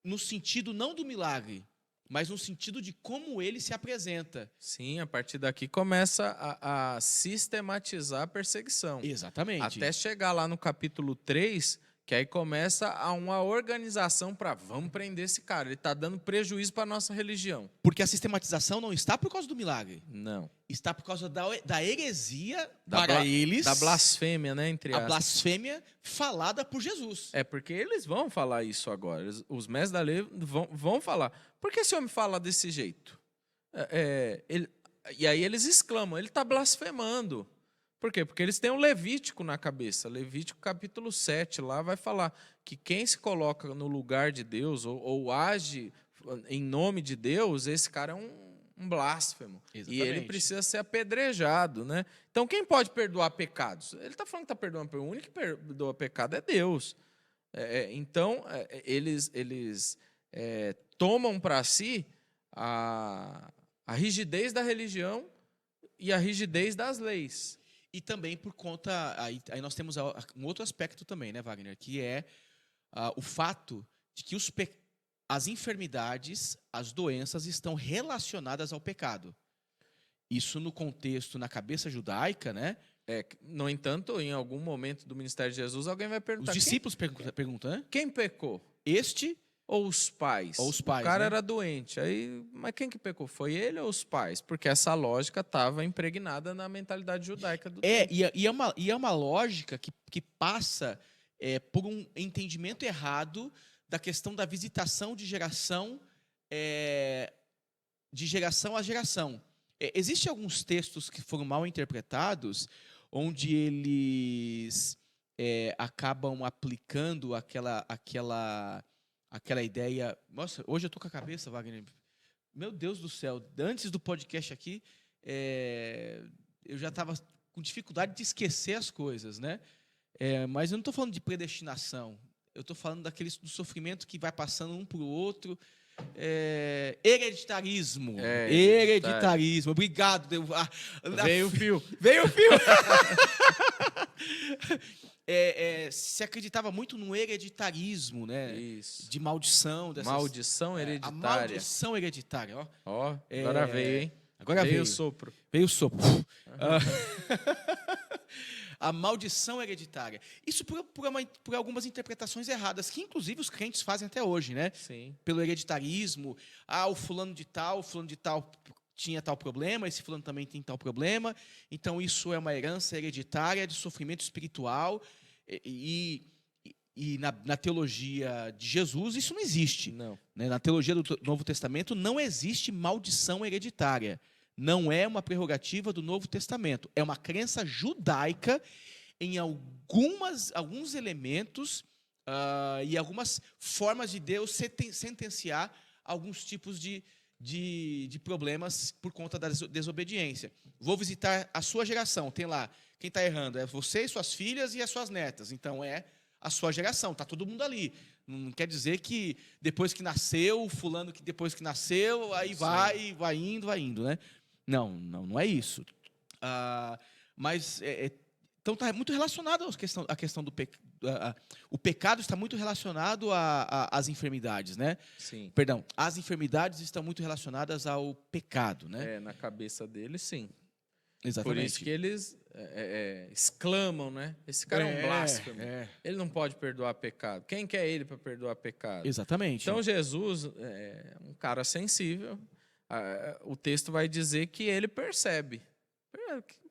no sentido não do milagre, mas no sentido de como ele se apresenta. Sim, a partir daqui começa a sistematizar a perseguição. Exatamente. Até chegar lá no capítulo 3, Que aí começa uma organização para vamos prender esse cara. Ele está dando prejuízo para a nossa religião. Porque a sistematização não está por causa do milagre. Não. Está por causa da heresia Da para eles. Da blasfêmia, né? Entre a aspas. blasfêmia falada por Jesus. É porque eles vão falar isso agora. Os mestres da lei vão falar. Por que esse homem fala desse jeito? E aí eles exclamam, ele está blasfemando. Por quê? Porque eles têm um Levítico na cabeça. Levítico capítulo 7, lá vai falar que quem se coloca no lugar de Deus ou age em nome de Deus, esse cara é um blasfemo. Exatamente. E ele precisa ser apedrejado, né? Então, quem pode perdoar pecados? Ele está falando que está perdoando, o único que perdoa pecado é Deus. Então, eles tomam para si a rigidez da religião e a rigidez das leis. E também por conta... Aí nós temos um outro aspecto também, né, Wagner? Que é o fato de que as enfermidades, as doenças estão relacionadas ao pecado. Isso no contexto, na cabeça judaica, né? No entanto, em algum momento do ministério de Jesus, alguém vai perguntar... Os discípulos perguntam, né? Quem pecou? Este... Ou os pais? Ou os pais, o cara né? era doente. Mas quem que pecou? Foi ele ou os pais? Porque essa lógica estava impregnada na mentalidade judaica do tempo. E é uma lógica que passa por um entendimento errado da questão da visitação de geração a geração. Existem alguns textos que foram mal interpretados, onde eles acabam aplicando aquela ideia... Nossa, hoje eu estou com a cabeça, Wagner. Meu Deus do céu, antes do podcast aqui, eu já estava com dificuldade de esquecer as coisas, né? Mas eu não estou falando de predestinação. Eu estou falando do sofrimento que vai passando um para o outro. Hereditarismo. Hereditarismo. Obrigado. Veio o fio. Veio o fio. Se acreditava muito no hereditarismo, né? Isso. De maldição. Maldição hereditária. A maldição hereditária. Ó, agora veio, hein? Agora veio o sopro. Veio o sopro. A maldição hereditária. Isso por algumas interpretações erradas, que inclusive os crentes fazem até hoje, né? Sim. Pelo hereditarismo. O fulano de tal tinha tal problema, esse fulano também tem tal problema, então isso é uma herança hereditária de sofrimento espiritual, e na teologia de Jesus isso não existe. Não. Né? Na teologia do Novo Testamento não existe maldição hereditária. Não é uma prerrogativa do Novo Testamento. É uma crença judaica em alguns elementos e algumas formas de Deus sentenciar alguns tipos de problemas por conta da desobediência. Vou visitar a sua geração. Tem lá, quem está errando? É você, suas filhas e as suas netas. Então, é a sua geração. Está todo mundo ali. Não quer dizer que depois que nasceu, o fulano que depois que nasceu, aí vai indo, né? Não é isso. Mas então está muito relacionado à questão do pecado. O pecado está muito relacionado às enfermidades, né? Sim. Perdão, as enfermidades estão muito relacionadas ao pecado, né? Na cabeça deles, sim. Exatamente. Por isso que eles exclamam, né? Esse cara é um blasfemo. Ele não pode perdoar pecado. Quem que é ele para perdoar pecado? Exatamente. Então, Jesus é um cara sensível. O texto vai dizer que ele percebe.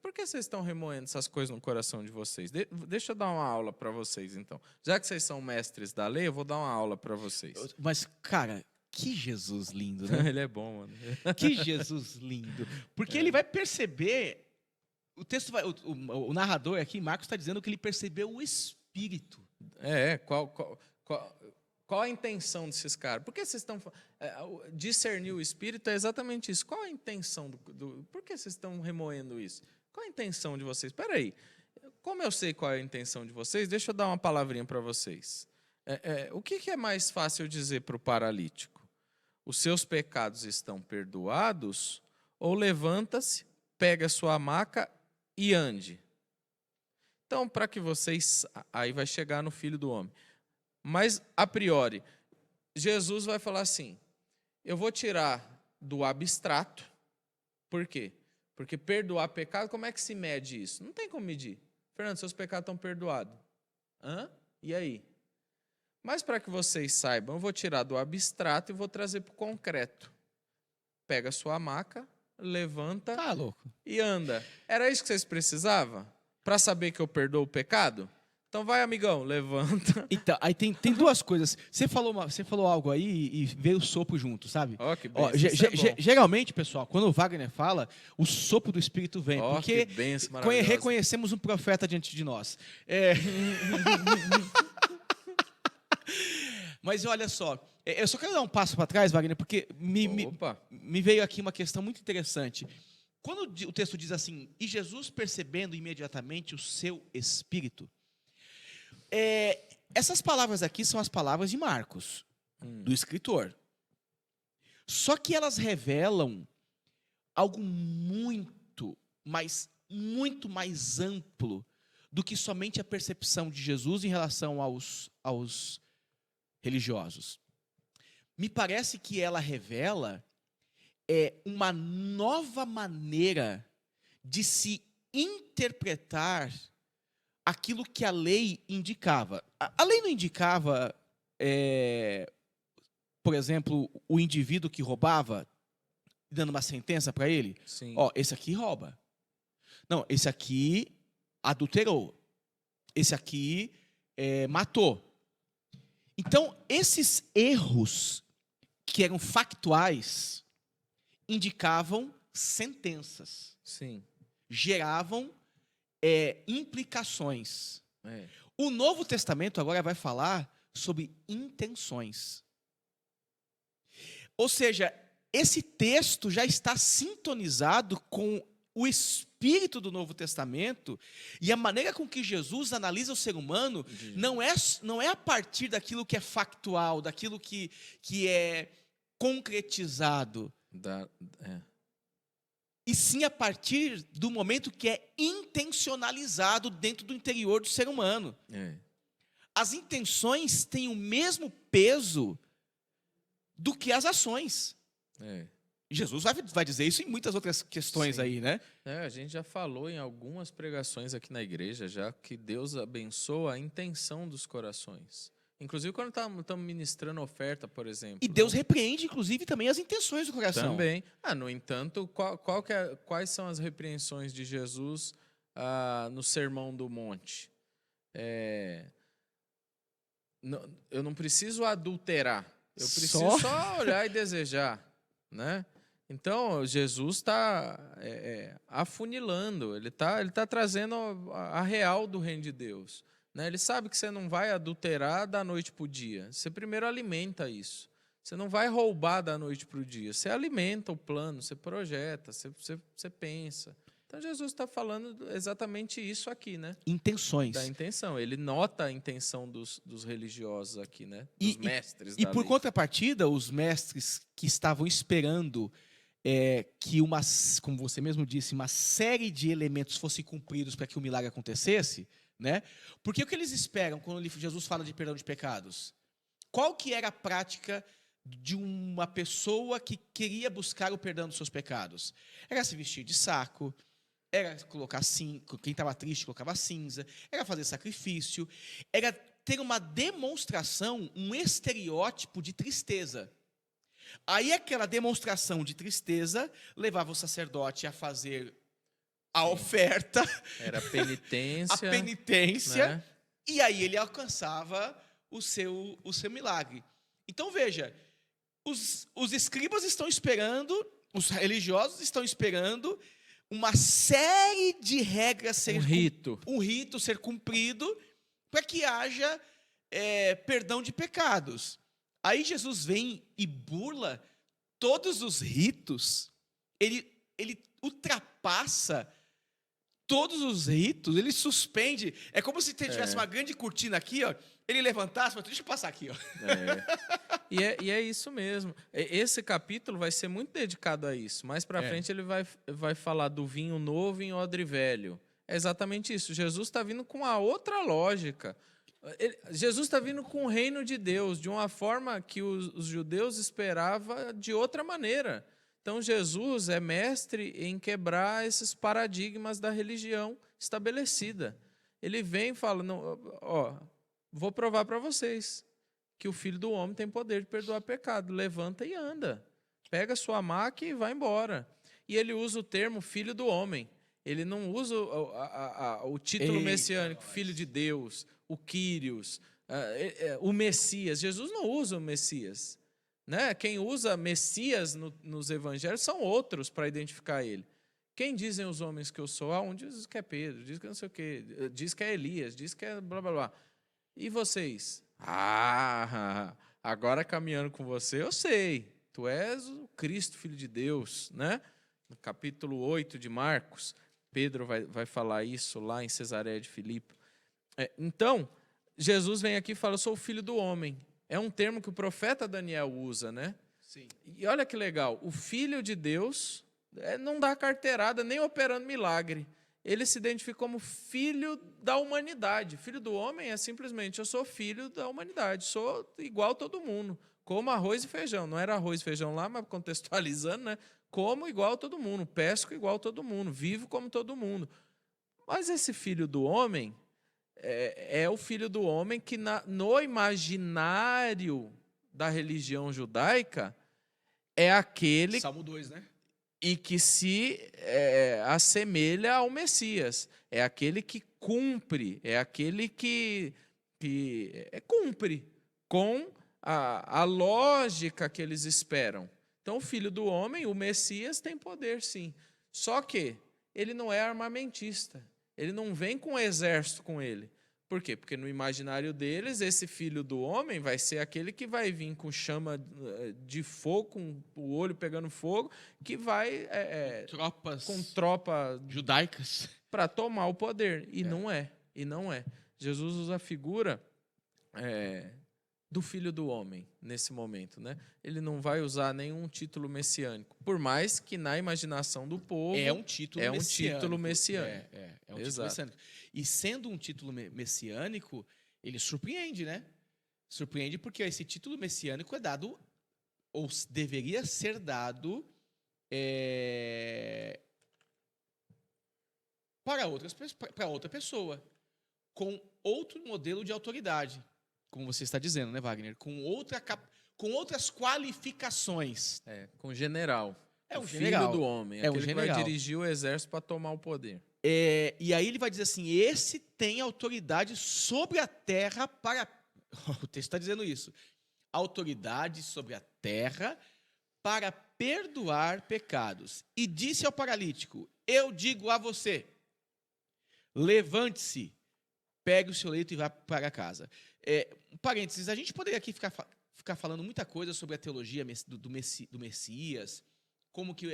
Por que vocês estão remoendo essas coisas no coração de vocês? Deixa eu dar uma aula para vocês, então. Já que vocês são mestres da lei, eu vou dar uma aula para vocês. Mas, cara, que Jesus lindo, né? Ele é bom, mano. Que Jesus lindo. Porque ele vai perceber... O narrador aqui, Marcos, está dizendo que ele percebeu o Espírito. Qual a intenção desses caras? Por que vocês estão... discernir o Espírito é exatamente isso. Qual a intenção por que vocês estão remoendo isso? Qual a intenção de vocês? Espera aí. Como eu sei qual é a intenção de vocês, deixa eu dar uma palavrinha para vocês. O que é mais fácil dizer para o paralítico? Os seus pecados estão perdoados? Ou levanta-se, pega a sua maca e ande? Então, para que vocês... Aí vai chegar no Filho do Homem. Mas, a priori, Jesus vai falar assim, eu vou tirar do abstrato. Por quê? Porque perdoar pecado, como é que se mede isso? Não tem como medir. Fernando, seus pecados estão perdoados. E aí? Mas para que vocês saibam, eu vou tirar do abstrato e vou trazer para o concreto. Pega a sua maca, levanta Tá louco. e anda. Era isso que vocês precisavam? Para saber que eu perdoo o pecado? Então vai, amigão, levanta. Então, aí tem duas coisas. Você falou algo aí e veio o sopro junto, sabe? Ó, que Ó, benção, isso é bom. geralmente, pessoal, quando o Wagner fala, o sopro do Espírito vem. Ó, porque que benção maravilhosa. reconhecemos um profeta diante de nós. Mas olha só, eu só quero dar um passo para trás, Wagner, porque Opa. me veio aqui uma questão muito interessante. Quando o texto diz assim, e Jesus percebendo imediatamente o seu espírito, essas palavras aqui são as palavras de Marcos, do escritor. Só que elas revelam algo muito mais amplo do que somente a percepção de Jesus em relação aos religiosos. Me parece que ela revela uma nova maneira de se interpretar aquilo que a lei indicava. A lei não indicava, por exemplo, o indivíduo que roubava, dando uma sentença para ele? Sim. Ó, esse aqui rouba. Não, esse aqui adulterou. Esse aqui matou. Então, esses erros que eram factuais indicavam sentenças. Sim. Geravam implicações. É. O Novo Testamento agora vai falar sobre intenções. Ou seja, esse texto já está sintonizado com o espírito do Novo Testamento e a maneira com que Jesus analisa o ser humano não é a partir daquilo que é factual, daquilo que é concretizado. E sim a partir do momento que é intencionalizado dentro do interior do ser humano. As intenções têm o mesmo peso do que as ações. Jesus vai dizer isso em muitas outras questões. Sim. Aí, né? A gente já falou em algumas pregações aqui na igreja, já que Deus abençoa a intenção dos corações. Inclusive quando estamos ministrando oferta, por exemplo. E Deus repreende, inclusive, também as intenções do coração. Também. No entanto, quais são as repreensões de Jesus no Sermão do Monte? Eu não preciso adulterar. Eu preciso só olhar e desejar, né? Então, Jesus está afunilando, ele tá trazendo a real do reino de Deus. Né? Ele sabe que você não vai adulterar da noite para o dia. Você primeiro alimenta isso. Você não vai roubar da noite para o dia. Você alimenta o plano, você projeta, você pensa. Então, Jesus está falando exatamente isso aqui, né? Intenções. Da intenção. Ele nota a intenção dos religiosos aqui, né? Dos mestres da lei. E por lei. Contrapartida, os mestres que estavam esperando que como você mesmo disse, uma série de elementos fossem cumpridos para que o milagre acontecesse, né? Porque o que eles esperam quando Jesus fala de perdão de pecados? Qual que era a prática de uma pessoa que queria buscar o perdão dos seus pecados? Era se vestir de saco, era colocar quem estava triste colocava cinza, era fazer sacrifício, era ter uma demonstração, um estereótipo de tristeza. Aí aquela demonstração de tristeza levava o sacerdote a fazer a oferta. Era penitência. A penitência. Né? E aí ele alcançava o seu milagre. Então veja, os escribas estão esperando, os religiosos estão esperando uma série de regras um rito ser cumprido para que haja perdão de pecados. Aí Jesus vem e burla todos os ritos, ele ultrapassa todos os ritos, ele suspende. É como se tivesse uma grande cortina aqui, ó, ele levantasse, mas deixa eu passar aqui. Ó. E é isso mesmo. Esse capítulo vai ser muito dedicado a isso. Mais para frente ele vai falar do vinho novo em odre velho. É exatamente isso. Jesus está vindo com a outra lógica. Jesus está vindo com o reino de Deus, de uma forma que os judeus esperavam de outra maneira. Então, Jesus é mestre em quebrar esses paradigmas da religião estabelecida. Ele vem e fala, vou provar para vocês. que o Filho do Homem tem poder de perdoar pecado. Levanta e anda. Pega sua maca e vai embora. E ele usa o termo Filho do Homem. Ele não usa o título messiânico, Filho de Deus, o Quírios, o Messias. Jesus não usa o Messias. Né? Quem usa Messias nos evangelhos são outros para identificar ele. Quem dizem os homens que eu sou? Um diz que é Pedro, diz que não sei o quê, diz que é Elias, diz que é blá, blá, blá. E vocês? Agora caminhando com você, eu sei. Tu és o Cristo, Filho de Deus, né? No capítulo 8 de Marcos, Pedro vai falar isso lá em Cesareia de Filipe. Então, Jesus vem aqui e fala, eu sou o Filho do Homem. É um termo que o profeta Daniel usa, né? Sim. E olha que legal, o Filho de Deus não dá carteirada nem operando milagre. Ele se identifica como filho da humanidade. Filho do homem é simplesmente, eu sou filho da humanidade, sou igual a todo mundo. Como arroz e feijão. Não era arroz e feijão lá, mas contextualizando, né? Como igual a todo mundo, pesco igual a todo mundo, vivo como todo mundo. Mas esse filho do homem é o filho do homem que no imaginário da religião judaica é aquele... Salmo 2, né? E que se assemelha ao Messias. É aquele que cumpre, é aquele que cumpre com a lógica que eles esperam. Então, o Filho do Homem, o Messias, tem poder, sim. Só que ele não é armamentista. Ele não vem com um exército com ele. Por quê? Porque no imaginário deles, esse Filho do Homem vai ser aquele que vai vir com chama de fogo, com o olho pegando fogo, que vai com tropa judaicas para tomar o poder. E não é. Jesus usa a figura do Filho do Homem nesse momento, né? Ele não vai usar nenhum título messiânico, por mais que na imaginação do povo é um título messiânico. É um título messiânico. E sendo um título messiânico, ele surpreende, né? Surpreende porque esse título messiânico é dado, ou deveria ser dado, para outra pessoa, com outro modelo de autoridade, como você está dizendo, né, Wagner? Com outras qualificações. Com general. É um o general. Filho do Homem, É um aquele que general. vai dirigir o exército para tomar o poder. E aí ele vai dizer assim, esse tem autoridade sobre a terra para... O texto está dizendo isso. Autoridade sobre a terra para perdoar pecados. E disse ao paralítico, eu digo a você, levante-se, pegue o seu leito e vá para casa. Parênteses, a gente poderia aqui ficar falando muita coisa sobre a teologia do Messias, como que o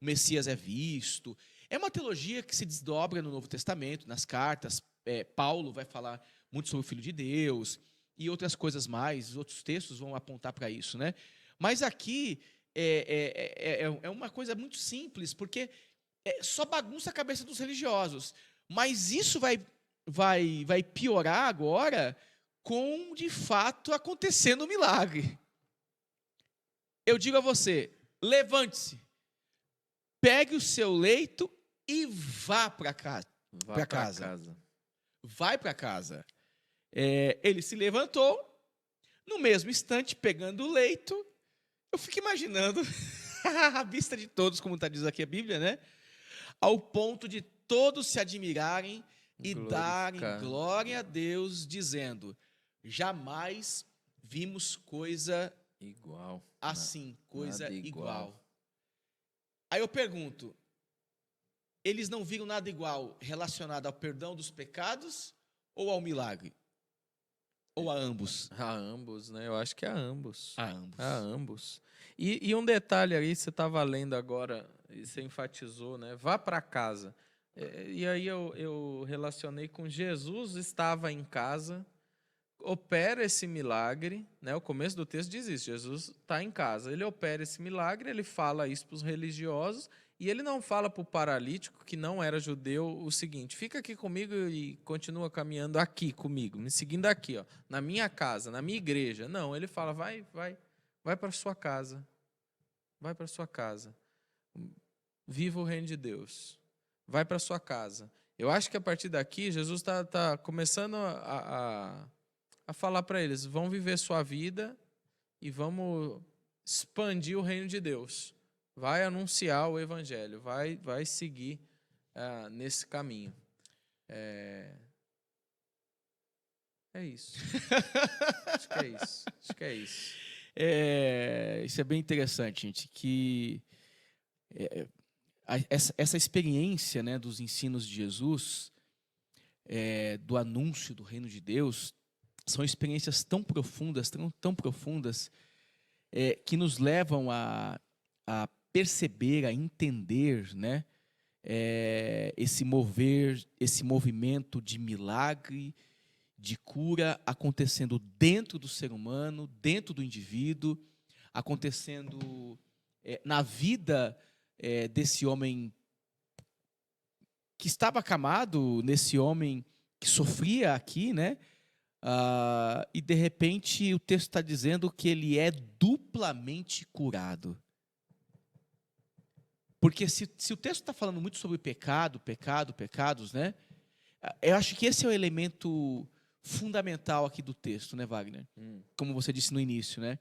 Messias é visto. É uma teologia que se desdobra no Novo Testamento, nas cartas. Paulo vai falar muito sobre o Filho de Deus e outras coisas mais. Os outros textos vão apontar para isso, né? Mas aqui é uma coisa muito simples, porque só bagunça a cabeça dos religiosos. Mas isso vai piorar agora com, de fato, acontecendo um milagre. Eu digo a você, levante-se, pegue o seu leito e vá para casa. Vai para casa. Ele se levantou, no mesmo instante, pegando o leito. Eu fico imaginando, à vista de todos, como diz aqui a Bíblia, né? Ao ponto de todos se admirarem e darem glória a Deus, dizendo, jamais vimos coisa igual. Assim, coisa igual. Aí eu pergunto, eles não viram nada igual relacionado ao perdão dos pecados ou ao milagre? Ou a ambos? A ambos, né? Eu acho que a ambos. A ambos. A ambos. E um detalhe aí, você estava lendo agora, e você enfatizou, né? Vá para casa. E aí eu relacionei com Jesus estava em casa, opera esse milagre, né? O começo do texto diz isso, Jesus está em casa. Ele opera esse milagre, ele fala isso para os religiosos, e ele não fala para o paralítico, que não era judeu, o seguinte, fica aqui comigo e continua caminhando aqui comigo, me seguindo aqui, ó, na minha casa, na minha igreja. Não, ele fala, vai para sua casa, vai para sua casa, viva o reino de Deus, vai para sua casa. Eu acho que a partir daqui, Jesus está começando a a falar para eles: vão viver sua vida e vamos expandir o reino de Deus. Vai anunciar o evangelho, vai seguir nesse caminho. É isso. Acho que é isso. Acho que é isso. Isso é bem interessante, gente, que essa experiência, né, dos ensinos de Jesus, do anúncio do reino de Deus, são experiências tão profundas, tão profundas, que nos levam a perceber, a entender, né, esse movimento de milagre, de cura acontecendo dentro do ser humano, dentro do indivíduo, acontecendo na vida desse homem que estava acamado, nesse homem que sofria aqui, né? E de repente o texto está dizendo que ele é duplamente curado. Porque se o texto está falando muito sobre pecados, né? Eu acho que esse é o elemento fundamental aqui do texto, né, Wagner? Como você disse no início, né?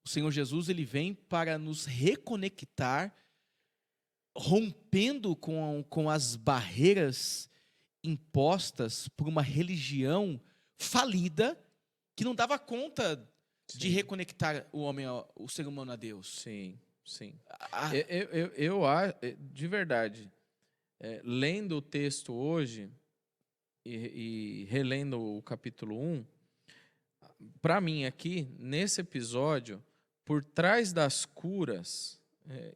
O Senhor Jesus, ele vem para nos reconectar, rompendo com as barreiras impostas por uma religião falida que não dava conta de reconectar o ser humano a Deus. Sim. Eu acho, de verdade, lendo o texto hoje e relendo o capítulo 1, para mim aqui, nesse episódio, por trás das curas,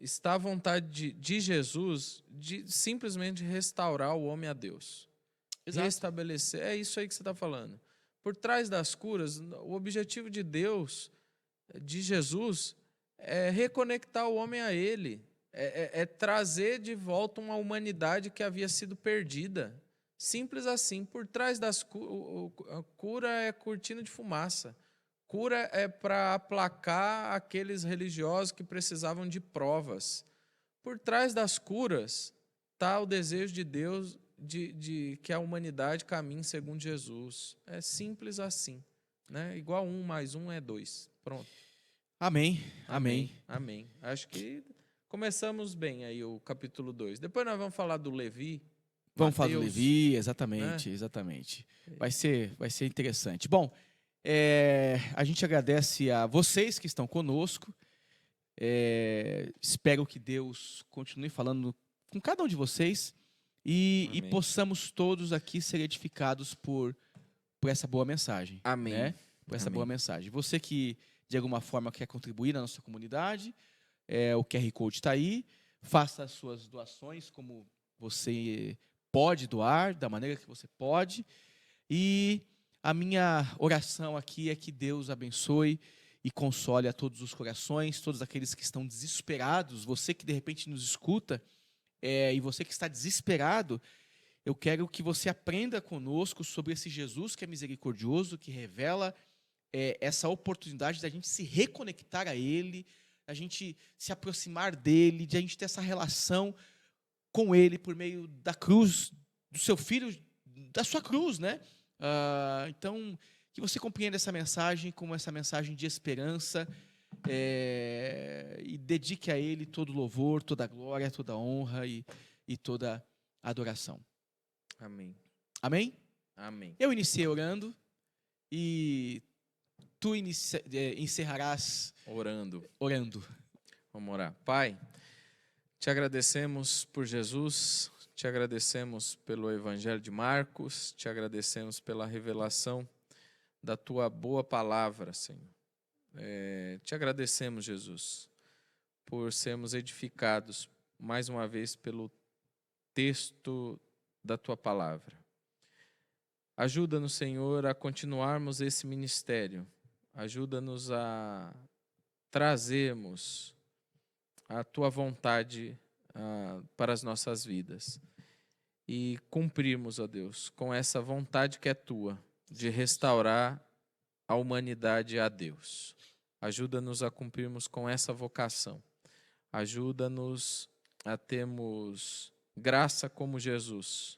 está a vontade de Jesus de simplesmente restaurar o homem a Deus. Exato. Restabelecer, é isso aí que você está falando. Por trás das curas, o objetivo de Deus, de Jesus, é reconectar o homem a Ele, é trazer de volta uma humanidade que havia sido perdida. Simples assim. Por trás das cura é cortina de fumaça. Cura é para aplacar aqueles religiosos que precisavam de provas. Por trás das curas está o desejo de Deus de que a humanidade caminhe segundo Jesus. É simples assim, né? Igual 1 mais 1 é 2. Pronto. Amém. Acho que começamos bem aí o capítulo 2. Depois nós vamos falar do Levi. Vamos falar do Levi, exatamente. Vai ser interessante. Bom, a gente agradece a vocês que estão conosco. Espero que Deus continue falando com cada um de vocês e possamos todos aqui ser edificados por essa boa mensagem. Amém. Né? Por essa boa mensagem. Você que, de alguma forma, quer contribuir na nossa comunidade, o QR Code está aí. Faça as suas doações como você pode doar, da maneira que você pode. E a minha oração aqui é que Deus abençoe e console a todos os corações, todos aqueles que estão desesperados. Você que de repente nos escuta e você que está desesperado, eu quero que você aprenda conosco sobre esse Jesus que é misericordioso, que revela essa oportunidade da gente se reconectar a Ele, da gente se aproximar dEle, de a gente ter essa relação com Ele por meio da cruz, do seu Filho, da sua cruz, né? Então, que você compreenda essa mensagem como essa mensagem de esperança e dedique a Ele todo louvor, toda glória, toda honra e toda adoração. Amém. Amém? Amém. Eu iniciei orando e tu encerrarás orando. Vamos orar. Pai, te agradecemos por Jesus, te agradecemos pelo Evangelho de Marcos, te agradecemos pela revelação da tua boa palavra, Senhor. Te agradecemos, Jesus, por sermos edificados mais uma vez pelo texto da tua palavra. Ajuda-nos, Senhor, a continuarmos esse ministério. Ajuda-nos a trazermos a tua vontade para as nossas vidas e cumprirmos, ó Deus, com essa vontade que é tua, de restaurar a humanidade a Deus. Ajuda-nos a cumprirmos com essa vocação. Ajuda-nos a termos graça como Jesus.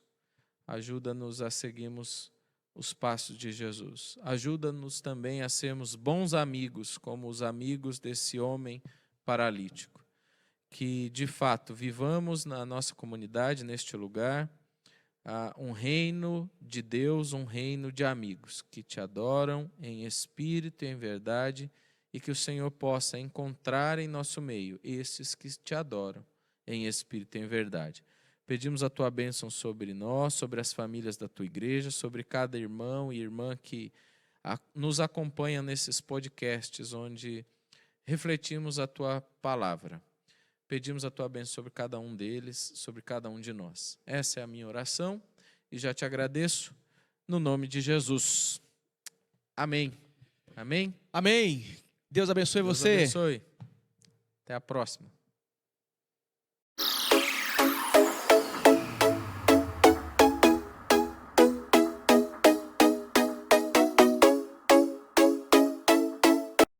Ajuda-nos a seguirmos os passos de Jesus. Ajuda-nos também a sermos bons amigos, como os amigos desse homem paralítico. Que, de fato, vivamos na nossa comunidade, neste lugar, um reino de Deus, um reino de amigos, que te adoram em espírito e em verdade, e que o Senhor possa encontrar em nosso meio esses que te adoram em espírito e em verdade. Pedimos a tua bênção sobre nós, sobre as famílias da tua igreja, sobre cada irmão e irmã que nos acompanha nesses podcasts, onde refletimos a tua palavra. Pedimos a tua bênção sobre cada um deles, sobre cada um de nós. Essa é a minha oração e já te agradeço no nome de Jesus. Amém. Amém. Amém. Deus abençoe Deus você. abençoe. Até a próxima.